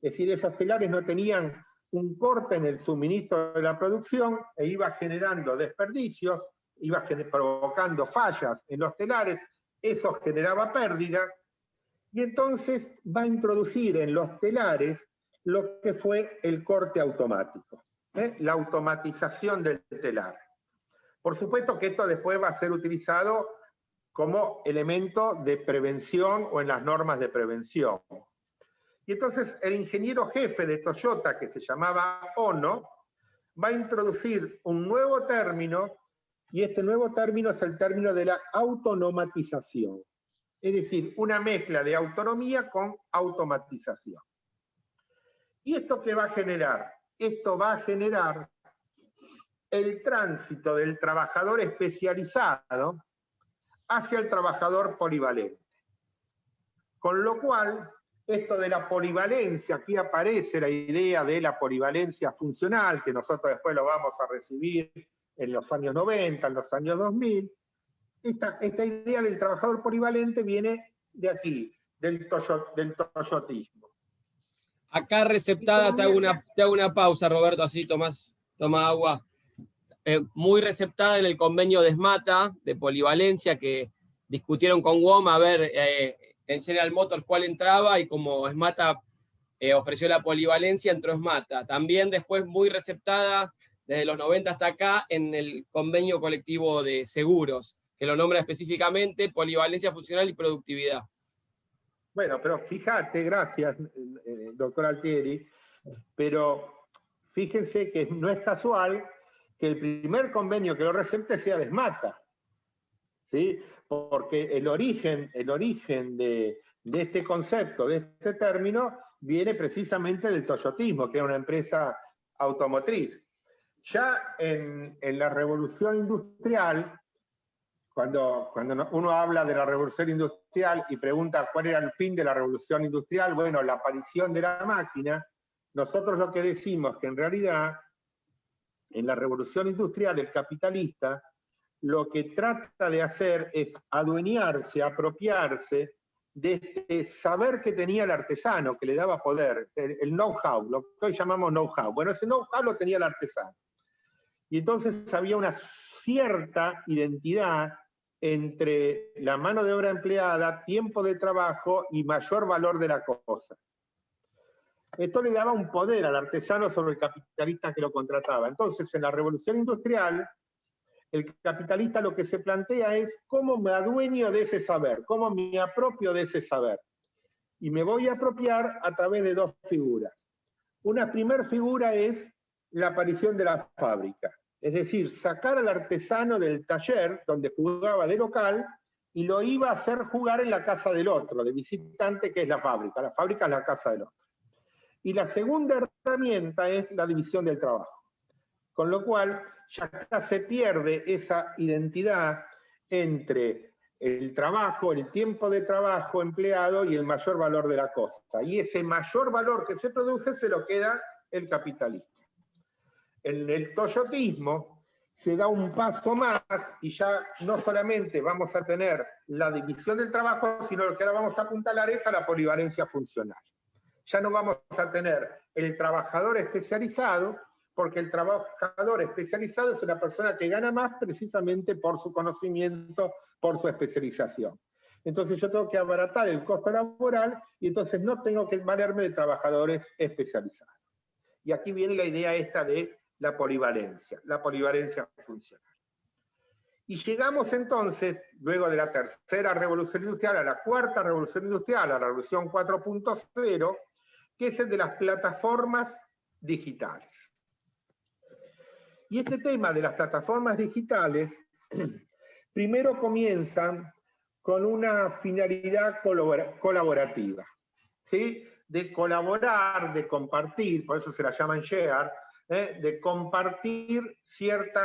Es decir, esos telares no tenían un corte en el suministro de la producción e iba generando desperdicios, iba provocando fallas en los telares, eso generaba pérdida, y entonces va a introducir en los telares lo que fue el corte automático, la automatización del telar. Por supuesto que esto después va a ser utilizado como elemento de prevención o en las normas de prevención. Y entonces el ingeniero jefe de Toyota, que se llamaba Ono, va a introducir un nuevo término, y este nuevo término es el término de la autonomatización. Es decir, una mezcla de autonomía con automatización. ¿Y esto qué va a generar? Esto va a generar el tránsito del trabajador especializado hacia el trabajador polivalente. Con lo cual, esto de la polivalencia, aquí aparece la idea de la polivalencia funcional, que nosotros después lo vamos a recibir en los años 90, en los años 2000, esta idea del trabajador polivalente viene de aquí, del toyotismo. Acá receptada, te hago una pausa, Roberto, así toma agua. Muy receptada en el convenio de SMATA, de polivalencia, que discutieron con WOM a ver en General Motors cuál entraba, y como SMATA ofreció la polivalencia, entró SMATA. También después muy receptada desde los 90 hasta acá en el convenio colectivo de seguros, que lo nombra específicamente polivalencia funcional y productividad. Bueno, pero fíjate, gracias, doctor Altieri, pero fíjense que no es casual que el primer convenio que lo recepte sea de SMATA, ¿sí? Porque el origen de este concepto, de este término, viene precisamente del toyotismo, que era una empresa automotriz. Ya en la revolución industrial, cuando uno habla de la revolución industrial y pregunta cuál era el fin de la revolución industrial, bueno, la aparición de la máquina, nosotros lo que decimos que en realidad en la revolución industrial el capitalista lo que trata de hacer es adueñarse, apropiarse de este saber que tenía el artesano, que le daba poder, el know-how, lo que hoy llamamos know-how. Bueno, ese know-how lo tenía el artesano. Y entonces había una cierta identidad entre la mano de obra empleada, tiempo de trabajo y mayor valor de la cosa. Esto le daba un poder al artesano sobre el capitalista que lo contrataba. Entonces, en la revolución industrial, el capitalista lo que se plantea es cómo me adueño de ese saber, cómo me apropio de ese saber. Y me voy a apropiar a través de dos figuras. Una primera figura es la aparición de la fábrica. Es decir, sacar al artesano del taller donde jugaba de local y lo iba a hacer jugar en la casa del otro, de visitante, que es la fábrica. La fábrica es la casa del otro. Y la segunda herramienta es la división del trabajo. Con lo cual, ya acá se pierde esa identidad entre el trabajo, el tiempo de trabajo empleado y el mayor valor de la cosa. Y ese mayor valor que se produce se lo queda el capitalista. En el toyotismo se da un paso más y ya no solamente vamos a tener la división del trabajo, sino lo que ahora vamos a apuntalar es a la polivalencia funcional. Ya no vamos a tener el trabajador especializado, porque el trabajador especializado es una persona que gana más precisamente por su conocimiento, por su especialización. Entonces yo tengo que abaratar el costo laboral y entonces no tengo que valerme de trabajadores especializados. Y aquí viene la idea esta de la polivalencia funcional. Y llegamos entonces, luego de la tercera revolución industrial, a la cuarta revolución industrial, a la revolución 4.0, que es el de las plataformas digitales. Y este tema de las plataformas digitales, primero comienzan con una finalidad colaborativa, ¿sí? De colaborar, de compartir, por eso se la llaman share, de compartir cierto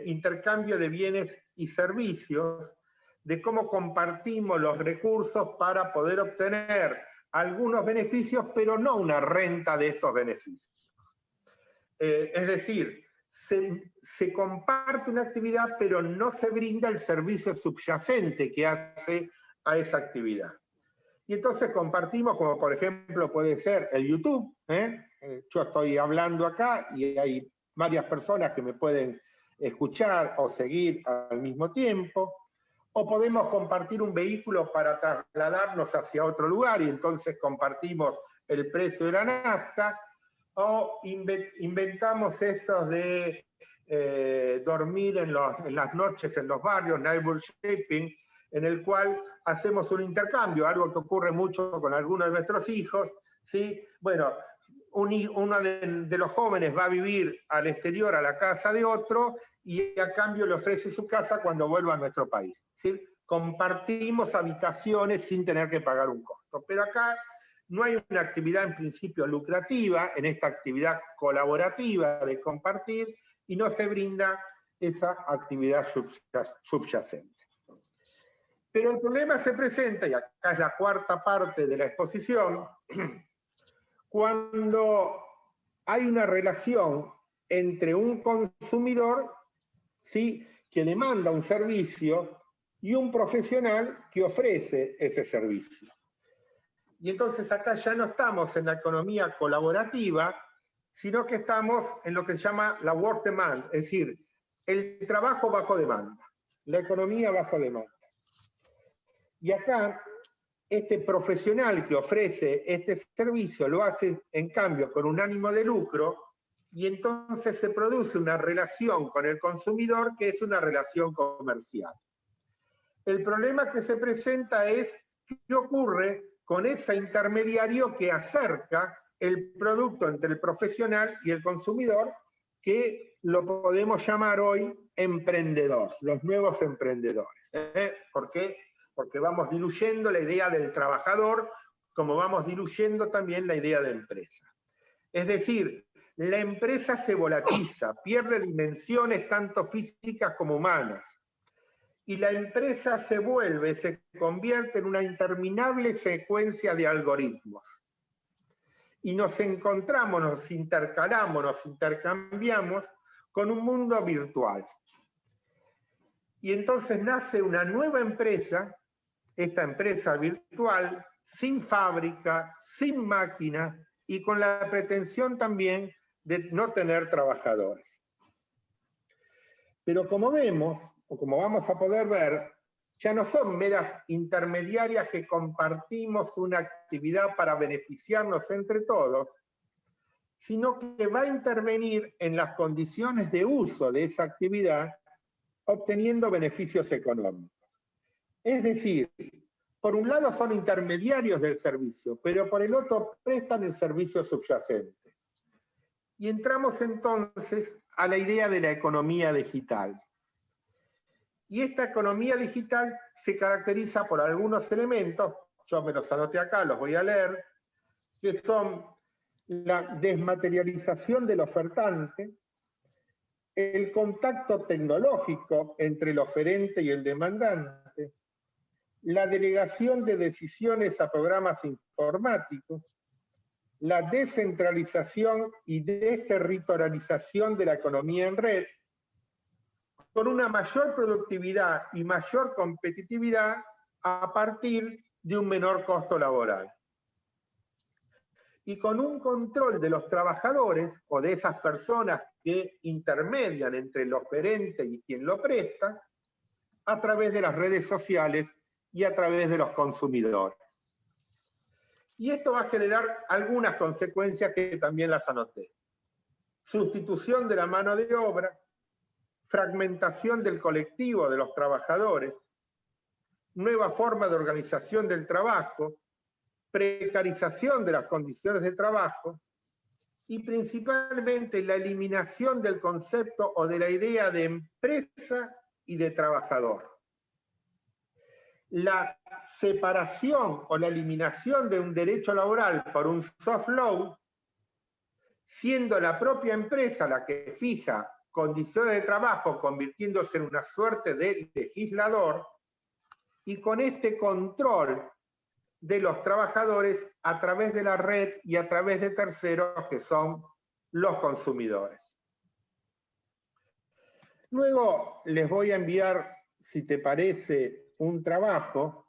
intercambio de bienes y servicios, de cómo compartimos los recursos para poder obtener algunos beneficios, pero no una renta de estos beneficios. Es decir, se comparte una actividad, pero no se brinda el servicio subyacente que hace a esa actividad. Y entonces compartimos, como por ejemplo puede ser el YouTube. Yo estoy hablando acá y hay varias personas que me pueden escuchar o seguir al mismo tiempo. O podemos compartir un vehículo para trasladarnos hacia otro lugar y entonces compartimos el precio de la nafta. O inventamos estos de dormir en las noches en los barrios, neighbor shipping, en el cual hacemos un intercambio, algo que ocurre mucho con algunos de nuestros hijos, ¿sí? Bueno, uno de los jóvenes va a vivir al exterior, a la casa de otro, y a cambio le ofrece su casa cuando vuelva a nuestro país, ¿sí? Compartimos habitaciones sin tener que pagar un costo. Pero acá no hay una actividad en principio lucrativa, en esta actividad colaborativa de compartir, y no se brinda esa actividad subyacente. Pero el problema se presenta, y acá es la cuarta parte de la exposición, cuando hay una relación entre un consumidor, ¿sí?, que demanda un servicio y un profesional que ofrece ese servicio. Y entonces acá ya no estamos en la economía colaborativa, sino que estamos en lo que se llama la work demand, es decir, el trabajo bajo demanda, la economía bajo demanda. Y acá, este profesional que ofrece este servicio lo hace, en cambio, con un ánimo de lucro, y entonces se produce una relación con el consumidor que es una relación comercial. El problema que se presenta es qué ocurre con ese intermediario que acerca el producto entre el profesional y el consumidor, que lo podemos llamar hoy emprendedor, los nuevos emprendedores. ¿Por qué? Porque vamos diluyendo la idea del trabajador, como vamos diluyendo también la idea de empresa. Es decir, la empresa se volatiza, pierde dimensiones tanto físicas como humanas. Y la empresa se convierte en una interminable secuencia de algoritmos. Y nos encontramos, nos intercalamos, nos intercambiamos con un mundo virtual. Y entonces nace una nueva empresa esta empresa virtual sin fábrica, sin máquinas y con la pretensión también de no tener trabajadores. Pero como vemos, o como vamos a poder ver, ya no son meras intermediarias que compartimos una actividad para beneficiarnos entre todos, sino que va a intervenir en las condiciones de uso de esa actividad, obteniendo beneficios económicos. Es decir, por un lado son intermediarios del servicio, pero por el otro prestan el servicio subyacente. Y entramos entonces a la idea de la economía digital. Y esta economía digital se caracteriza por algunos elementos, yo me los anoté acá, los voy a leer, que son la desmaterialización del ofertante, el contacto tecnológico entre el oferente y el demandante, la delegación de decisiones a programas informáticos, la descentralización y desterritorialización de la economía en red, con una mayor productividad y mayor competitividad a partir de un menor costo laboral. Y con un control de los trabajadores o de esas personas que intermedian entre el oferente y quien lo presta, a través de las redes sociales y a través de los consumidores. Y esto va a generar algunas consecuencias que también las anoté. Sustitución de la mano de obra, fragmentación del colectivo de los trabajadores, nueva forma de organización del trabajo, precarización de las condiciones de trabajo y principalmente la eliminación del concepto o de la idea de empresa y de trabajador. La separación o la eliminación de un derecho laboral por un soft law, siendo la propia empresa la que fija condiciones de trabajo, convirtiéndose en una suerte de legislador, y con este control de los trabajadores a través de la red y a través de terceros que son los consumidores. Luego les voy a enviar, si te parece, un trabajo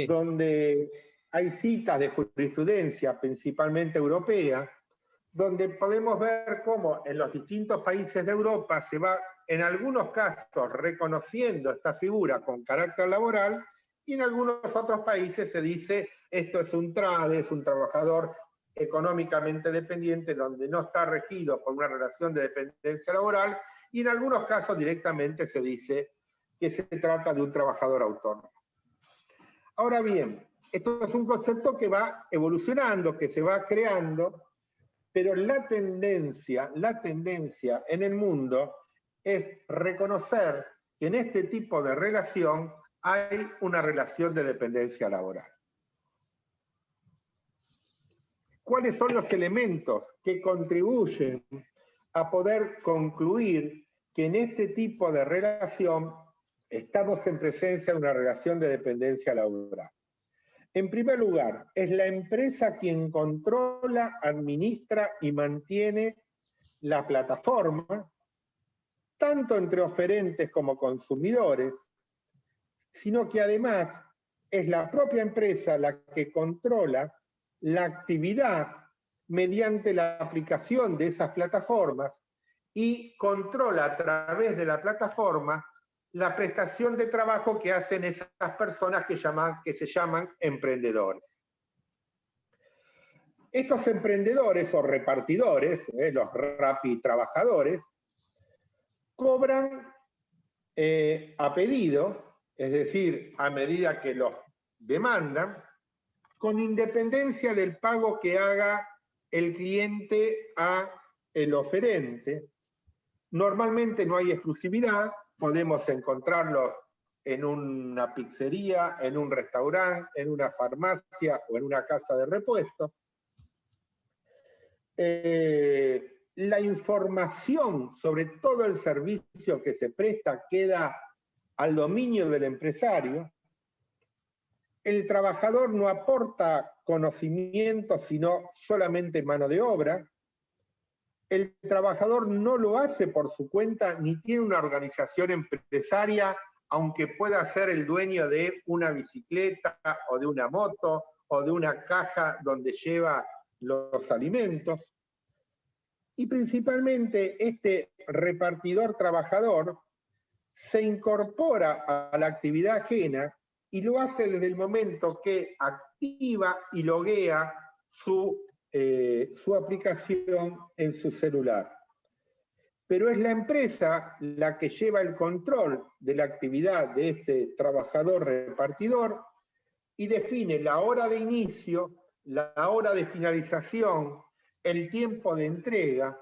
donde hay citas de jurisprudencia, principalmente europea, donde podemos ver cómo en los distintos países de Europa se va, en algunos casos, reconociendo esta figura con carácter laboral, y en algunos otros países se dice esto es un trade, es un trabajador económicamente dependiente, donde no está regido por una relación de dependencia laboral, y en algunos casos directamente se dice que se trata de un trabajador autónomo. Ahora bien, esto es un concepto que va evolucionando, que se va creando, pero la tendencia en el mundo es reconocer que en este tipo de relación hay una relación de dependencia laboral. ¿Cuáles son los elementos que contribuyen a poder concluir que en este tipo de relación estamos en presencia de una relación de dependencia laboral? En primer lugar, es la empresa quien controla, administra y mantiene la plataforma, tanto entre oferentes como consumidores, sino que además es la propia empresa la que controla la actividad mediante la aplicación de esas plataformas y controla a través de la plataforma la prestación de trabajo que hacen esas personas que se llaman emprendedores. Estos emprendedores o repartidores, los Rappi trabajadores, cobran a pedido, es decir, a medida que los demandan, con independencia del pago que haga el cliente a el oferente. Normalmente no hay exclusividad, podemos encontrarlos en una pizzería, en un restaurante, en una farmacia o en una casa de repuestos. La información sobre todo el servicio que se presta queda al dominio del empresario. El trabajador no aporta conocimiento, sino solamente mano de obra. El trabajador no lo hace por su cuenta ni tiene una organización empresaria aunque pueda ser el dueño de una bicicleta o de una moto o de una caja donde lleva los alimentos. Y principalmente este repartidor trabajador se incorpora a la actividad ajena y lo hace desde el momento que activa y loguea su aplicación en su celular. Pero es la empresa la que lleva el control de la actividad de este trabajador repartidor y define la hora de inicio, la hora de finalización, el tiempo de entrega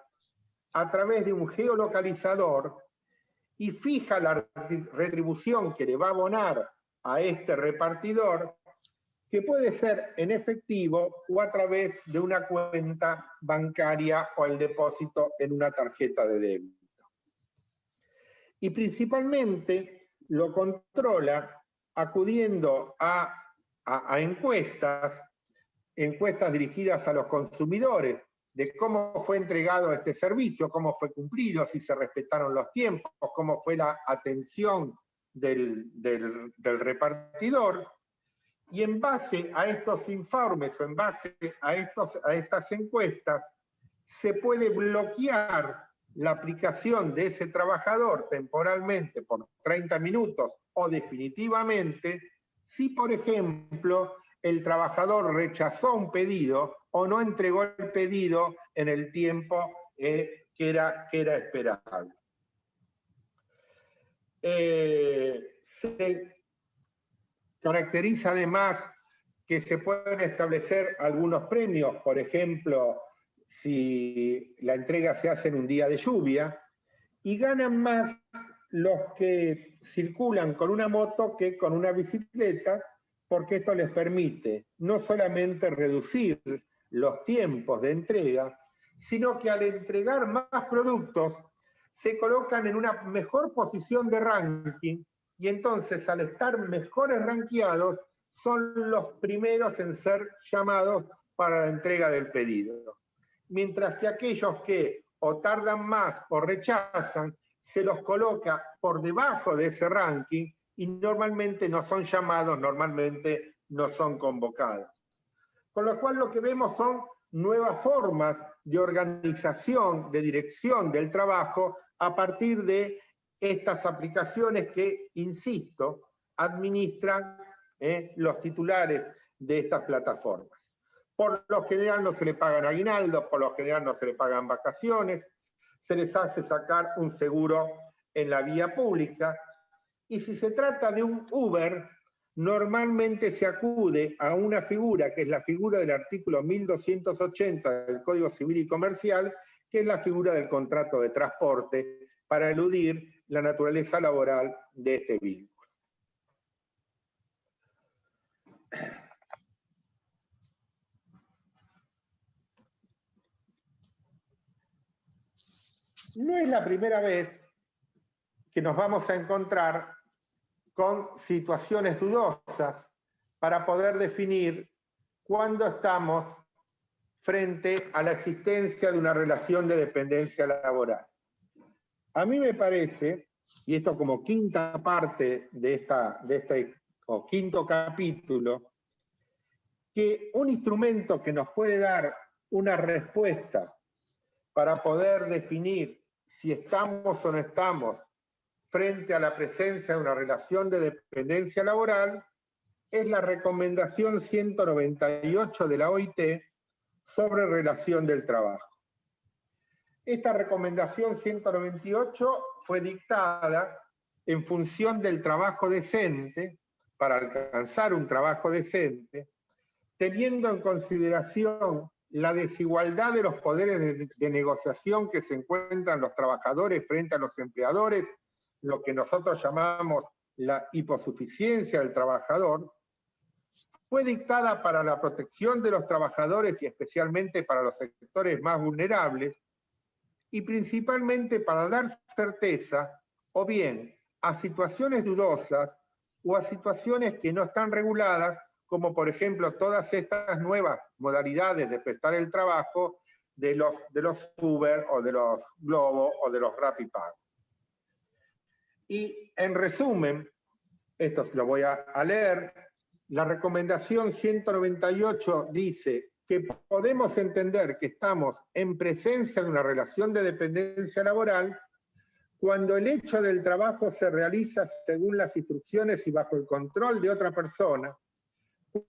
a través de un geolocalizador y fija la retribución que le va a abonar a este repartidor, que puede ser en efectivo o a través de una cuenta bancaria o el depósito en una tarjeta de débito. Y principalmente lo controla acudiendo a encuestas dirigidas a los consumidores, de cómo fue entregado este servicio, cómo fue cumplido, si se respetaron los tiempos, cómo fue la atención del repartidor. Y en base a estos informes o en base a estas encuestas, se puede bloquear la aplicación de ese trabajador temporalmente por 30 minutos o definitivamente si, por ejemplo, el trabajador rechazó un pedido o no entregó el pedido en el tiempo que era esperable. Se caracteriza además que se pueden establecer algunos premios, por ejemplo, si la entrega se hace en un día de lluvia, y ganan más los que circulan con una moto que con una bicicleta, porque esto les permite no solamente reducir los tiempos de entrega, sino que al entregar más productos se colocan en una mejor posición de ranking y entonces al estar mejores rankeados son los primeros en ser llamados para la entrega del pedido. Mientras que aquellos que o tardan más o rechazan, se los coloca por debajo de ese ranking y normalmente no son llamados, normalmente no son convocados. Con lo cual lo que vemos son nuevas formas de organización, de dirección del trabajo a partir de estas aplicaciones que, insisto, administran los titulares de estas plataformas. Por lo general no se le pagan aguinaldos, por lo general no se le pagan vacaciones, se les hace sacar un seguro en la vía pública, y si se trata de un Uber, normalmente se acude a una figura, que es la figura del artículo 1280 del Código Civil y Comercial, que es la figura del contrato de transporte, para eludir la naturaleza laboral de este vínculo. No es la primera vez que nos vamos a encontrar con situaciones dudosas para poder definir cuándo estamos frente a la existencia de una relación de dependencia laboral. A mí me parece, y esto como quinta parte o quinto capítulo, que un instrumento que nos puede dar una respuesta para poder definir si estamos o no estamos frente a la presencia de una relación de dependencia laboral es la recomendación 198 de la OIT sobre relación del trabajo. Esta recomendación 198 fue dictada en función del trabajo decente, para alcanzar un trabajo decente, teniendo en consideración la desigualdad de los poderes de negociación que se encuentran los trabajadores frente a los empleadores, lo que nosotros llamamos la hiposuficiencia del trabajador, fue dictada para la protección de los trabajadores y especialmente para los sectores más vulnerables, y principalmente para dar certeza o bien a situaciones dudosas o a situaciones que no están reguladas, como por ejemplo todas estas nuevas modalidades de prestar el trabajo de los Uber o de los Globo o de los Rappi Pago. Y en resumen, esto se lo voy a leer. La recomendación 198 dice que podemos entender que estamos en presencia de una relación de dependencia laboral cuando el hecho del trabajo se realiza según las instrucciones y bajo el control de otra persona,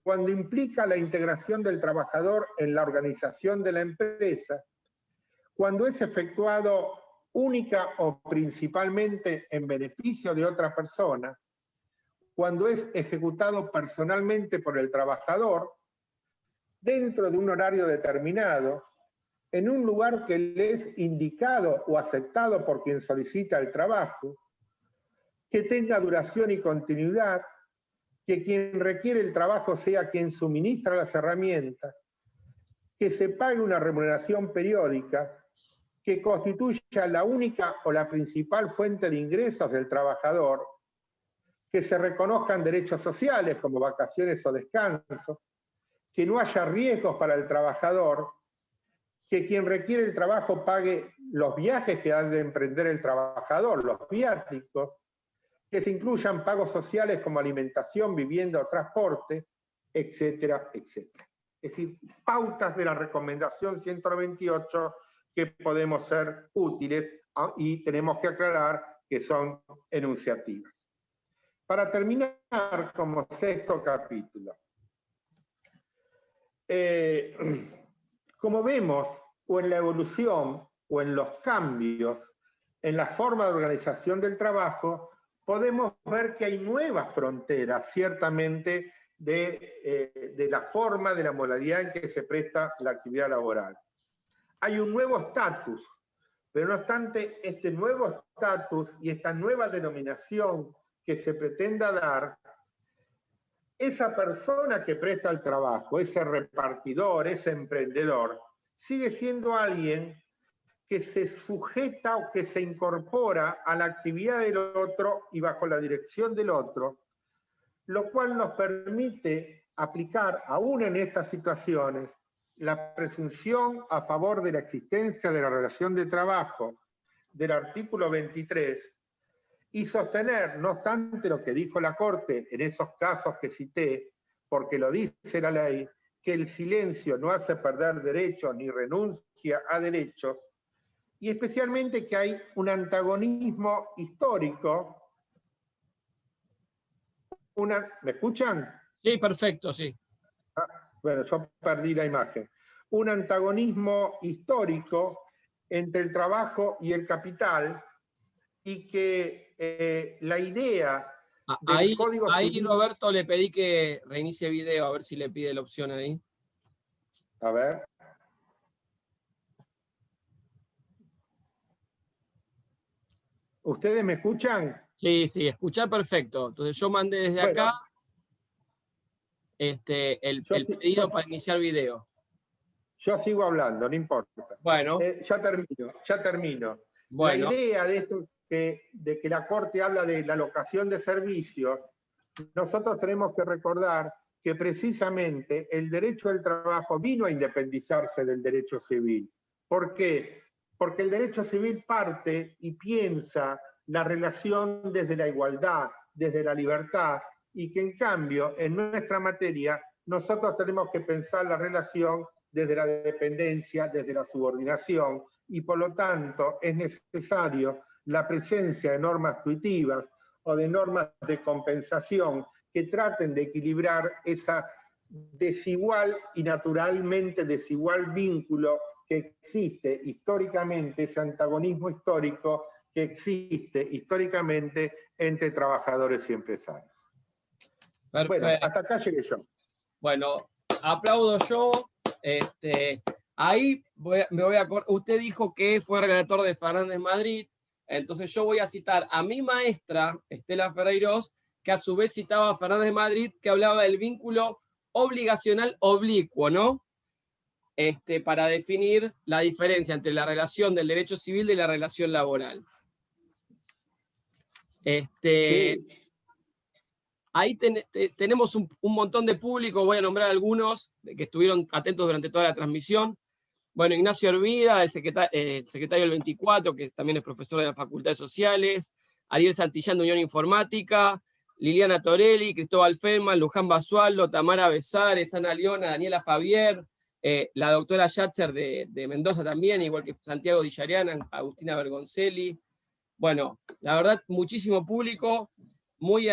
cuando implica la integración del trabajador en la organización de la empresa, cuando es efectuado única o principalmente en beneficio de otra persona, cuando es ejecutado personalmente por el trabajador, dentro de un horario determinado, en un lugar que le es indicado o aceptado por quien solicita el trabajo, que tenga duración y continuidad, que quien requiere el trabajo sea quien suministra las herramientas, que se pague una remuneración periódica, que constituya la única o la principal fuente de ingresos del trabajador, que se reconozcan derechos sociales como vacaciones o descansos, que no haya riesgos para el trabajador, que quien requiere el trabajo pague los viajes que ha de emprender el trabajador, los viáticos, que se incluyan pagos sociales como alimentación, vivienda o transporte, etcétera, etcétera. Es decir, pautas de la recomendación 198 que podemos ser útiles y tenemos que aclarar que son enunciativas. Para terminar como sexto capítulo, como vemos, o en la evolución o en los cambios en la forma de organización del trabajo, podemos ver que hay nuevas fronteras, ciertamente, de la forma, de la modalidad en que se presta la actividad laboral. Hay un nuevo estatus, pero no obstante, este nuevo estatus y esta nueva denominación que se pretenda dar, esa persona que presta el trabajo, ese repartidor, ese emprendedor, sigue siendo alguien que se sujeta o que se incorpora a la actividad del otro y bajo la dirección del otro, lo cual nos permite aplicar, aún en estas situaciones, la presunción a favor de la existencia de la relación de trabajo del artículo 23 y sostener, no obstante lo que dijo la Corte en esos casos que cité, porque lo dice la ley, que el silencio no hace perder derechos ni renuncia a derechos, y especialmente que hay un antagonismo histórico. ¿Me escuchan? Sí, perfecto, sí. Bueno, yo perdí la imagen. Un antagonismo histórico entre el trabajo y el capital, y que la idea del Código Civil... Roberto, le pedí que reinicie video, a ver si le pide la opción ahí. A ver. ¿Ustedes me escuchan? Sí, sí, escuchar perfecto. Entonces yo mandé desde acá el pedido para iniciar video. Yo sigo hablando, no importa. Bueno. Ya termino. Bueno. La idea de esto, de que la Corte habla de la locación de servicios, nosotros tenemos que recordar que precisamente el derecho al trabajo vino a independizarse del derecho civil. ¿Por qué? Porque el derecho civil parte y piensa la relación desde la igualdad, desde la libertad, y que en cambio, en nuestra materia, nosotros tenemos que pensar la relación desde la dependencia, desde la subordinación, y por lo tanto es necesario la presencia de normas tuitivas o de normas de compensación que traten de equilibrar esa desigual y naturalmente desigual vínculo que existe históricamente, ese antagonismo histórico que existe históricamente entre trabajadores y empresarios. Perfecto. Bueno, hasta acá llegué yo. Bueno, aplaudo yo. Ahí me voy a acordar. Usted dijo que fue relator de Fernández Madrid, entonces yo voy a citar a mi maestra, Estela Ferreiros, que a su vez citaba a Fernández Madrid, que hablaba del vínculo obligacional oblicuo, ¿no? Para definir la diferencia entre la relación del derecho civil y la relación laboral. Sí. Ahí tenemos un montón de público, voy a nombrar algunos que estuvieron atentos durante toda la transmisión. Bueno, Ignacio Hermida, el secretario del 24, que también es profesor de la Facultad de Sociales, Ariel Santillán de Unión Informática, Liliana Torelli, Cristóbal Feldman, Luján Basualdo, Tamara Besares, Ana Leona, Daniela Fabier, la doctora Yatzer de Mendoza también, igual que Santiago Di Llariana, Agustina Bergoncelli. Bueno, la verdad, muchísimo público, muy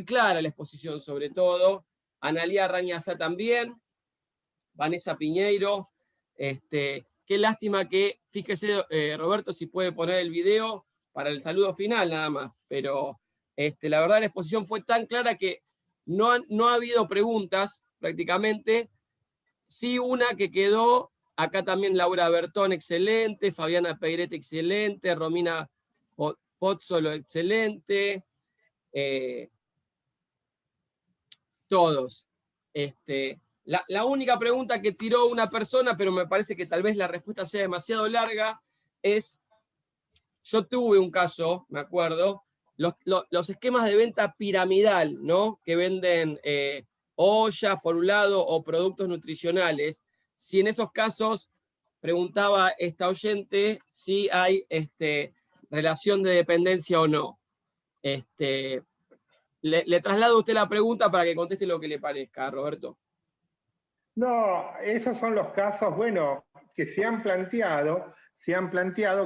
clara la exposición sobre todo. Analía Rañazá también, Vanessa Piñeiro. Qué lástima que, fíjese, Roberto, si puede poner el video para el saludo final nada más, pero la verdad la exposición fue tan clara que no ha habido preguntas prácticamente. Sí, una que quedó, acá también Laura Bertón, excelente, Fabiana Peirete, excelente, Romina Pozzolo, excelente, todos. La única pregunta que tiró una persona, pero me parece que tal vez la respuesta sea demasiado larga, es, yo tuve un caso, me acuerdo, los esquemas de venta piramidal, ¿no? Que venden ollas, por un lado, o productos nutricionales. Si en esos casos, preguntaba esta oyente, si hay relación de dependencia o no. Le traslado a usted la pregunta para que conteste lo que le parezca, Roberto. No, esos son los casos, bueno, que se han planteado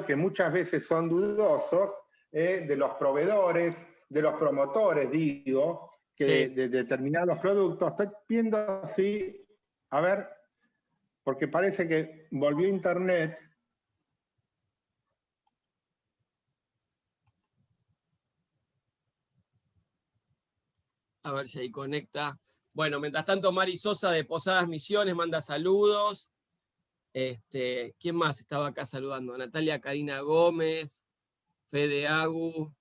que muchas veces son dudosos, de los proveedores, de los promotores, digo, que Sí. de determinados productos. Estoy viendo si, a ver, porque parece que volvió Internet. A ver si ahí conecta. Bueno, mientras tanto, Mari Sosa de Posadas Misiones manda saludos. ¿Quién más estaba acá saludando? Natalia Karina Gómez, Fede Agu.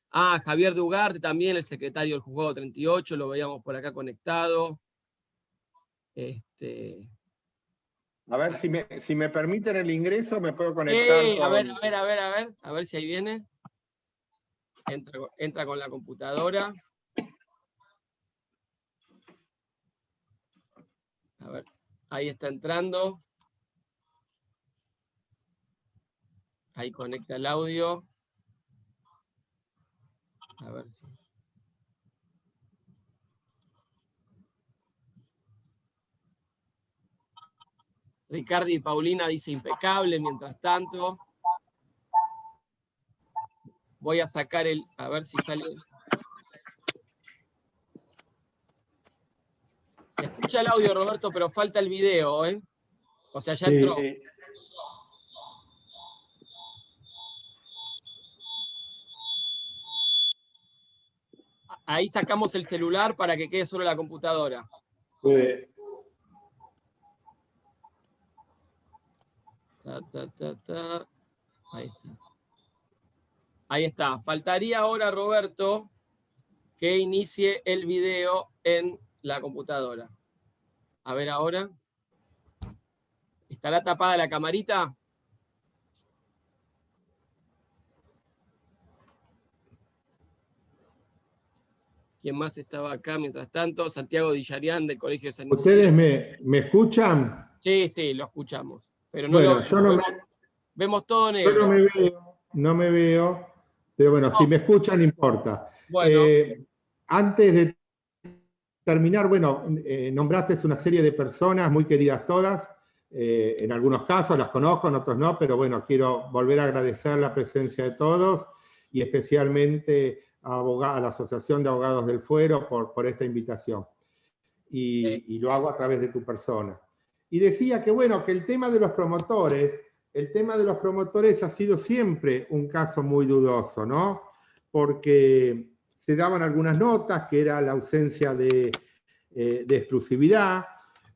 Javier Dugarte también, el secretario del Juzgado 38, lo veíamos por acá conectado. A ver, si me permiten el ingreso, me puedo conectar con... A ver si ahí viene. Entra con la computadora. A ver, ahí está entrando. Ahí conecta el audio. A ver si... Ricardo y Paulina dice impecable, mientras tanto. Voy a sacar a ver si sale. Se escucha el audio, Roberto, pero falta el video, ¿eh? O sea, ya entró. Ahí sacamos el celular para que quede solo la computadora. Ahí está. Ahí está. Faltaría ahora, Roberto, que inicie el video en la computadora. A ver ahora. ¿Estará tapada la camarita? ¿Quién más estaba acá mientras tanto? Santiago Di Llarián del Colegio de San Isidro. ¿Ustedes me escuchan? Sí, lo escuchamos. Pero no bueno, lo vemos. Vemos todo negro. Yo no me veo, pero bueno, si me escuchan, no importa. Bueno. Antes de terminar, bueno, nombraste una serie de personas muy queridas todas. En algunos casos las conozco, en otros no, pero bueno, quiero volver a agradecer la presencia de todos y especialmente a la Asociación de Abogados del Fuero por esta invitación. Y lo hago a través de tu persona. Y decía que, bueno, que el tema de los promotores ha sido siempre un caso muy dudoso, ¿no? Porque se daban algunas notas, que era la ausencia de exclusividad.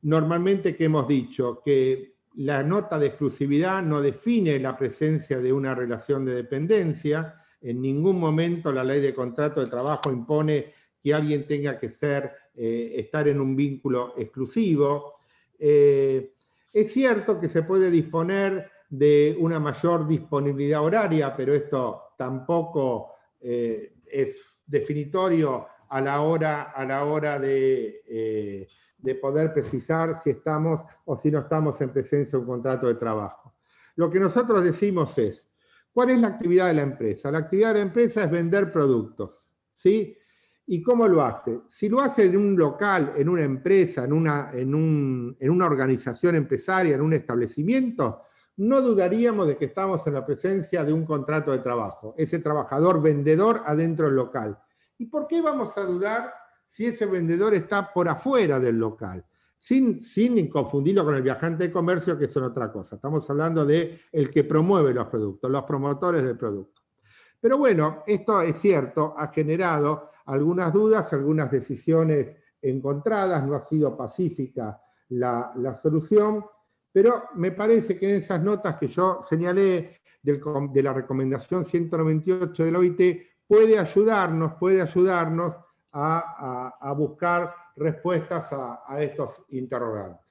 Normalmente, que hemos dicho que la nota de exclusividad no define la presencia de una relación de dependencia. En ningún momento la ley de contrato de trabajo impone que alguien tenga que estar en un vínculo exclusivo. Es cierto que se puede disponer de una mayor disponibilidad horaria, pero esto tampoco es definitorio a la hora de poder precisar si estamos o si no estamos en presencia de un contrato de trabajo. Lo que nosotros decimos es, ¿cuál es la actividad de la empresa? La actividad de la empresa es vender productos. ¿sí? ¿Y cómo lo hace? Si lo hace en un local, en una empresa, en una organización empresaria, en un establecimiento, no dudaríamos de que estamos en la presencia de un contrato de trabajo, ese trabajador vendedor adentro del local. ¿Y por qué vamos a dudar si ese vendedor está por afuera del local? Sin confundirlo con el viajante de comercio, que son otra cosa. Estamos hablando de el que promueve los productos, los promotores del producto. Pero bueno, esto es cierto, ha generado algunas dudas, algunas decisiones encontradas, no ha sido pacífica la solución, pero me parece que en esas notas que yo señalé de la recomendación 198 de la OIT puede ayudarnos a buscar respuestas a estos interrogantes.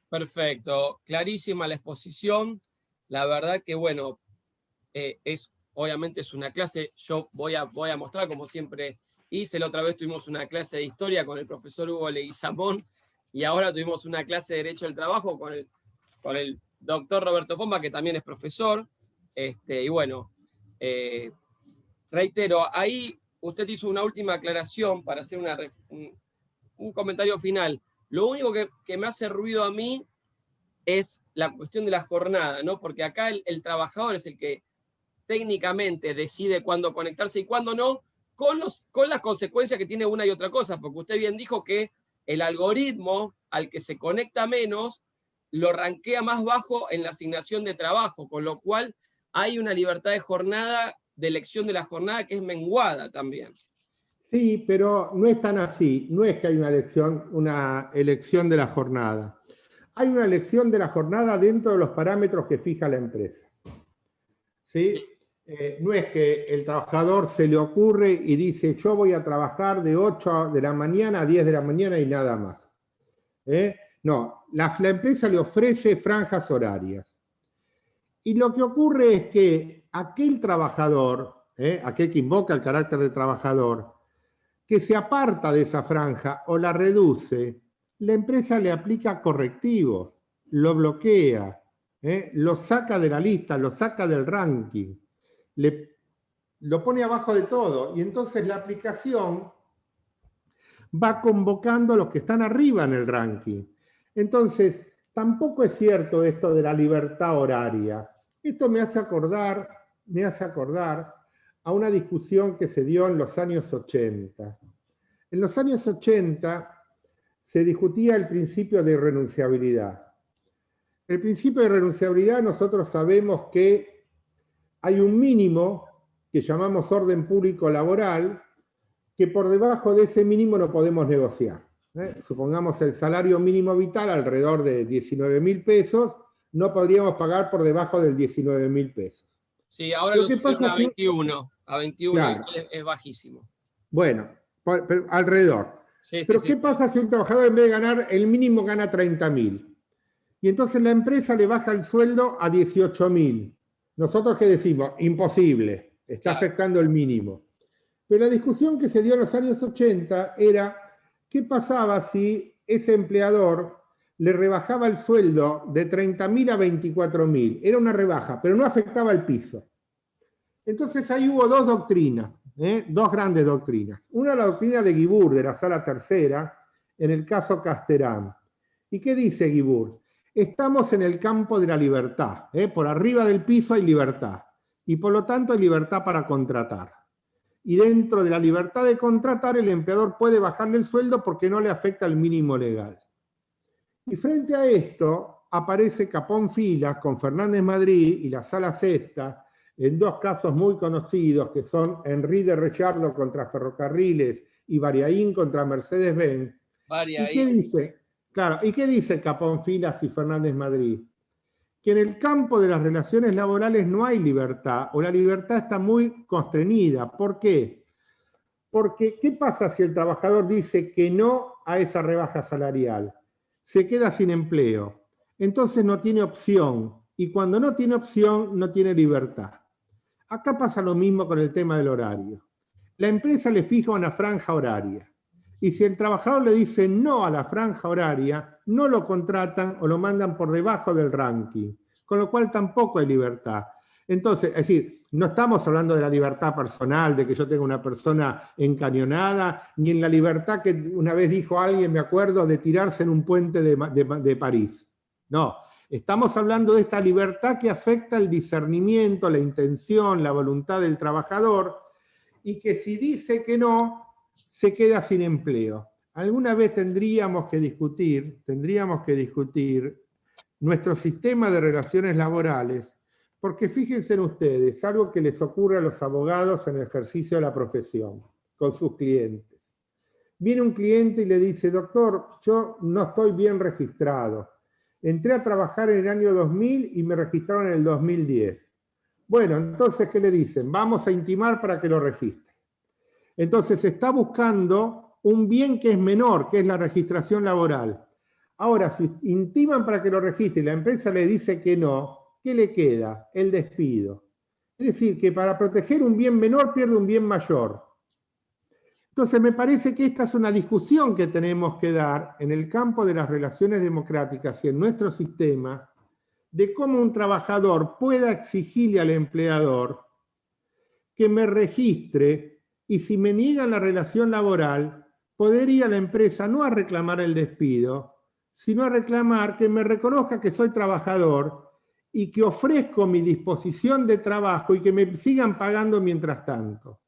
Perfecto, clarísima la exposición. La verdad que, bueno, obviamente es una clase, yo voy a mostrar, como siempre hice, la otra vez tuvimos una clase de historia con el profesor Hugo Leguizamón, y ahora tuvimos una clase de Derecho del Trabajo con el doctor Roberto Pomba, que también es profesor. Y bueno, reitero, ahí usted hizo una última aclaración para hacer un comentario final. Lo único que me hace ruido a mí es la cuestión de la jornada, ¿no? Porque acá el trabajador es el que técnicamente decide cuándo conectarse y cuándo no, con las consecuencias que tiene una y otra cosa, porque usted bien dijo que el algoritmo al que se conecta menos lo rankea más bajo en la asignación de trabajo, con lo cual hay una libertad de jornada, de elección de la jornada, que es menguada también. Sí, pero no es tan así, no es que hay una elección de la jornada. Hay una elección de la jornada dentro de los parámetros que fija la empresa. ¿Sí? No es que el trabajador se le ocurre y dice, yo voy a trabajar de 8 de la mañana a 10 de la mañana y nada más. No, la empresa le ofrece franjas horarias. Y lo que ocurre es que aquel trabajador, aquel que invoca el carácter de trabajador, que se aparta de esa franja o la reduce, la empresa le aplica correctivos, lo bloquea, lo saca de la lista, lo saca del ranking, lo pone abajo de todo, y entonces la aplicación va convocando a los que están arriba en el ranking. Entonces, tampoco es cierto esto de la libertad horaria. Esto me hace acordar a una discusión que se dio en los años 80. En los años 80 se discutía el principio de irrenunciabilidad. El principio de irrenunciabilidad, nosotros sabemos que hay un mínimo que llamamos orden público laboral, que por debajo de ese mínimo no podemos negociar. Supongamos el salario mínimo vital alrededor de 19.000 pesos, no podríamos pagar por debajo del 19.000 pesos. Sí, ahora lo subieron a 21, claro, es bajísimo. Bueno, pero alrededor. Sí, pero sí, ¿qué pasa si un trabajador en vez de ganar el mínimo gana 30.000? Y entonces la empresa le baja el sueldo a 18.000. ¿Nosotros qué decimos? Imposible, está afectando el mínimo. Pero la discusión que se dio en los años 80 era qué pasaba si ese empleador le rebajaba el sueldo de 30.000 a 24.000. Era una rebaja, pero no afectaba el piso. Entonces ahí hubo dos doctrinas, dos grandes doctrinas. Una, la doctrina de Guibur, de la Sala Tercera, en el caso Casterán. ¿Y qué dice Guibur? Estamos en el campo de la libertad. Por arriba del piso hay libertad. Y por lo tanto hay libertad para contratar. Y dentro de la libertad de contratar, el empleador puede bajarle el sueldo porque no le afecta el mínimo legal. Y frente a esto, aparece Capón Filas con Fernández Madrid y la Sala Sexta, en dos casos muy conocidos, que son Henry de Rechardo contra Ferrocarriles y Variaín contra Mercedes-Benz. ¿Y qué dice? Claro, ¿y qué dice Capón Filas y Fernández Madrid? Que en el campo de las relaciones laborales no hay libertad, o la libertad está muy constreñida. ¿Por qué? Porque, ¿qué pasa si el trabajador dice que no a esa rebaja salarial? Se queda sin empleo. Entonces no tiene opción. Y cuando no tiene opción, no tiene libertad. Acá pasa lo mismo con el tema del horario. La empresa le fija una franja horaria. Y si el trabajador le dice no a la franja horaria, no lo contratan o lo mandan por debajo del ranking, con lo cual tampoco hay libertad. Entonces, es decir, no estamos hablando de la libertad personal, de que yo tenga una persona encañonada, ni en la libertad que una vez dijo alguien, me acuerdo, de tirarse en un puente de París. No, estamos hablando de esta libertad que afecta el discernimiento, la intención, la voluntad del trabajador, y que si dice que no, se queda sin empleo. Alguna vez tendríamos que discutir nuestro sistema de relaciones laborales, porque fíjense en ustedes, algo que les ocurre a los abogados en el ejercicio de la profesión, con sus clientes. Viene un cliente y le dice, doctor, yo no estoy bien registrado. Entré a trabajar en el año 2000 y me registraron en el 2010. Bueno, entonces, ¿qué le dicen? Vamos a intimar para que lo registre. Entonces, se está buscando un bien que es menor, que es la registración laboral. Ahora, si intiman para que lo registre y la empresa le dice que no, ¿qué le queda? El despido. Es decir, que para proteger un bien menor pierde un bien mayor. Entonces, me parece que esta es una discusión que tenemos que dar en el campo de las relaciones democráticas y en nuestro sistema, de cómo un trabajador pueda exigirle al empleador que me registre y si me niegan la relación laboral, poder ir a la empresa no a reclamar el despido, sino a reclamar que me reconozca que soy trabajador y que ofrezco mi disposición de trabajo y que me sigan pagando mientras tanto.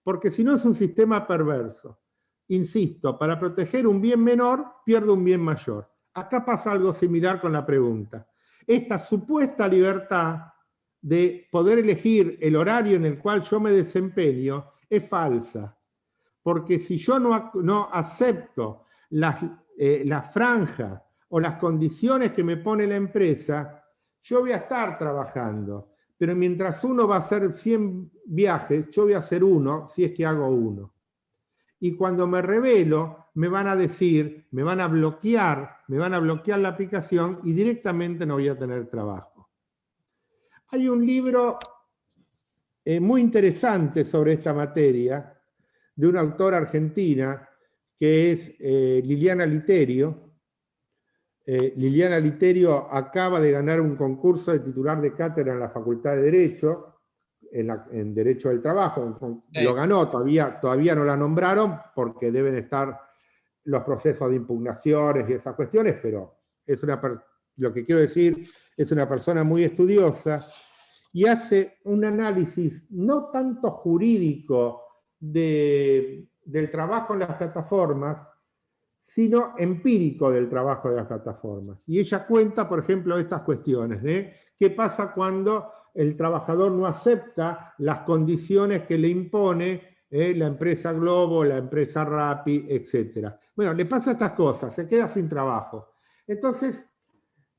Porque si no es un sistema perverso. Insisto, para proteger un bien menor, pierdo un bien mayor. Acá pasa algo similar con la pregunta. Esta supuesta libertad de poder elegir el horario en el cual yo me desempeño es falsa. Porque si yo no acepto la franja o las condiciones que me pone la empresa, yo voy a estar trabajando. Pero mientras uno va a hacer 100 viajes, yo voy a hacer uno si es que hago uno. Y cuando me revelo, me van a decir, me van a bloquear la aplicación y directamente no voy a tener trabajo. Hay un libro muy interesante sobre esta materia, de una autora argentina, que es Liliana Literio. Liliana Literio acaba de ganar un concurso de titular de cátedra en la Facultad de Derecho, en Derecho del Trabajo. Lo ganó, todavía no la nombraron, porque deben estar los procesos de impugnaciones y esas cuestiones, pero lo que quiero decir, es una persona muy estudiosa, y hace un análisis no tanto jurídico del trabajo en las plataformas, sino empírico del trabajo de las plataformas. Y ella cuenta, por ejemplo, estas cuestiones de qué pasa cuando el trabajador no acepta las condiciones que le impone la empresa Globo, la empresa Rappi, etc. Bueno, le pasa estas cosas, se queda sin trabajo. Entonces,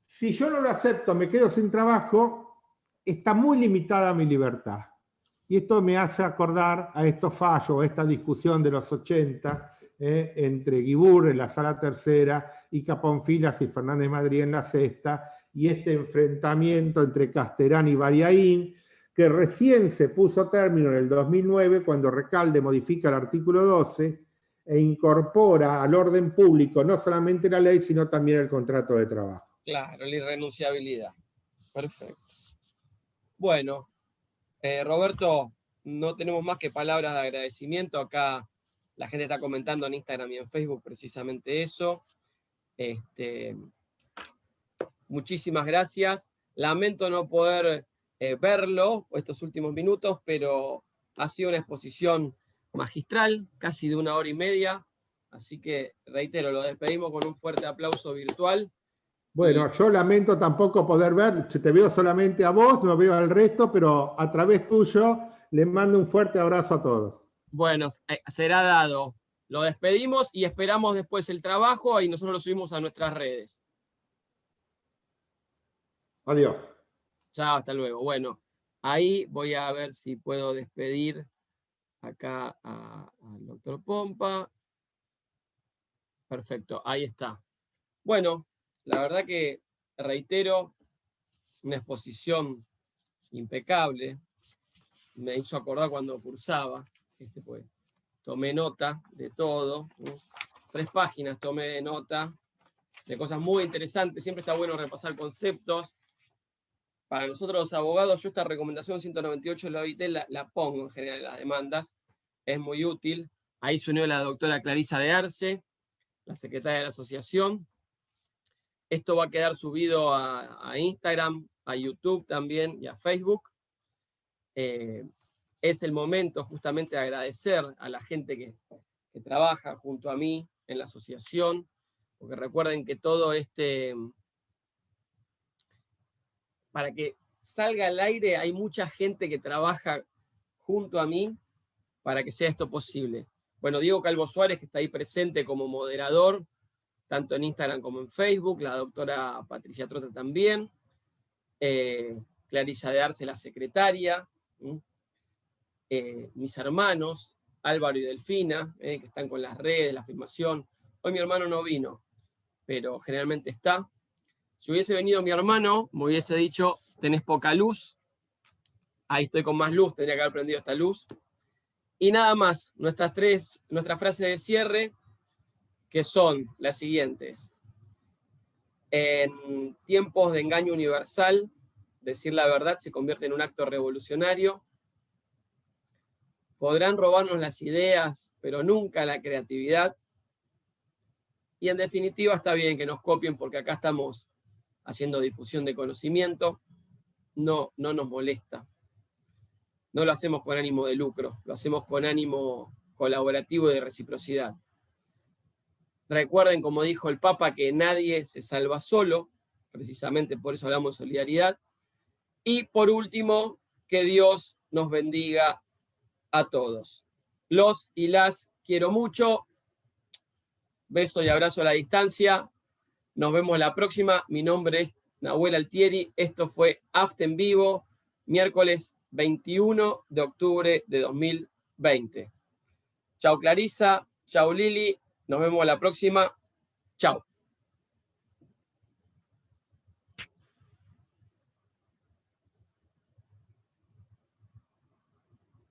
si yo no lo acepto, me quedo sin trabajo, está muy limitada mi libertad. Y esto me hace acordar a estos fallos, a esta discusión de los 80, entre Guibur en la sala tercera y Caponfilas y Fernández Madrid en la sexta, y este enfrentamiento entre Casterán y Bariaín, que recién se puso término en el 2009 cuando Recalde modifica el artículo 12 e incorpora al orden público no solamente la ley, sino también el contrato de trabajo. Claro, la irrenunciabilidad. Perfecto. Bueno, Roberto, no tenemos más que palabras de agradecimiento. Acá la gente está comentando en Instagram y en Facebook precisamente eso. Muchísimas gracias. Lamento no poder verlo estos últimos minutos, pero ha sido una exposición magistral, casi de 1 hora y media. Así que, reitero, lo despedimos con un fuerte aplauso virtual. Bueno, yo lamento tampoco poder ver, te veo solamente a vos, no veo al resto, pero a través tuyo les mando un fuerte abrazo a todos. Bueno, será dado. Lo despedimos y esperamos después el trabajo y nosotros lo subimos a nuestras redes. Adiós. Chao, hasta luego. Bueno, ahí voy a ver si puedo despedir acá al doctor Pompa. Perfecto, ahí está. Bueno, la verdad que, reitero, una exposición impecable. Me hizo acordar cuando cursaba, pues, tomé nota de todo. 3 páginas tomé nota de cosas muy interesantes. Siempre está bueno repasar conceptos para nosotros los abogados, yo esta recomendación 198 de la OIT la pongo en general en las demandas, es muy útil. Ahí se unió la doctora Clarisa de Arce, la secretaria de la asociación. Esto va a quedar subido a Instagram, a YouTube también y a Facebook. Es el momento justamente de agradecer a la gente que trabaja junto a mí en la asociación, porque recuerden que todo para que salga al aire hay mucha gente que trabaja junto a mí para que sea esto posible. Bueno, Diego Calvo Suárez, que está ahí presente como moderador, tanto en Instagram como en Facebook, la doctora Patricia Trota también, Clarisa de Arce, la secretaria, mis hermanos, Álvaro y Delfina, que están con las redes, la filmación. Hoy mi hermano no vino, pero generalmente está. Si hubiese venido mi hermano, me hubiese dicho, tenés poca luz. Ahí estoy con más luz, tendría que haber prendido esta luz. Y nada más, nuestras frases de cierre, que son las siguientes. En tiempos de engaño universal, decir la verdad se convierte en un acto revolucionario. Podrán robarnos las ideas, pero nunca la creatividad. Y en definitiva está bien que nos copien porque acá estamos haciendo difusión de conocimiento. No nos molesta. No lo hacemos con ánimo de lucro, lo hacemos con ánimo colaborativo y de reciprocidad. Recuerden, como dijo el Papa, que nadie se salva solo, precisamente por eso hablamos de solidaridad. Y por último, que Dios nos bendiga a todos. Los y las quiero mucho. Beso y abrazo a la distancia. Nos vemos la próxima. Mi nombre es Nahuel Altieri. Esto fue AFT en vivo, miércoles 21 de octubre de 2020. Chau Clarisa, chau Lili. Nos vemos la próxima. Chau.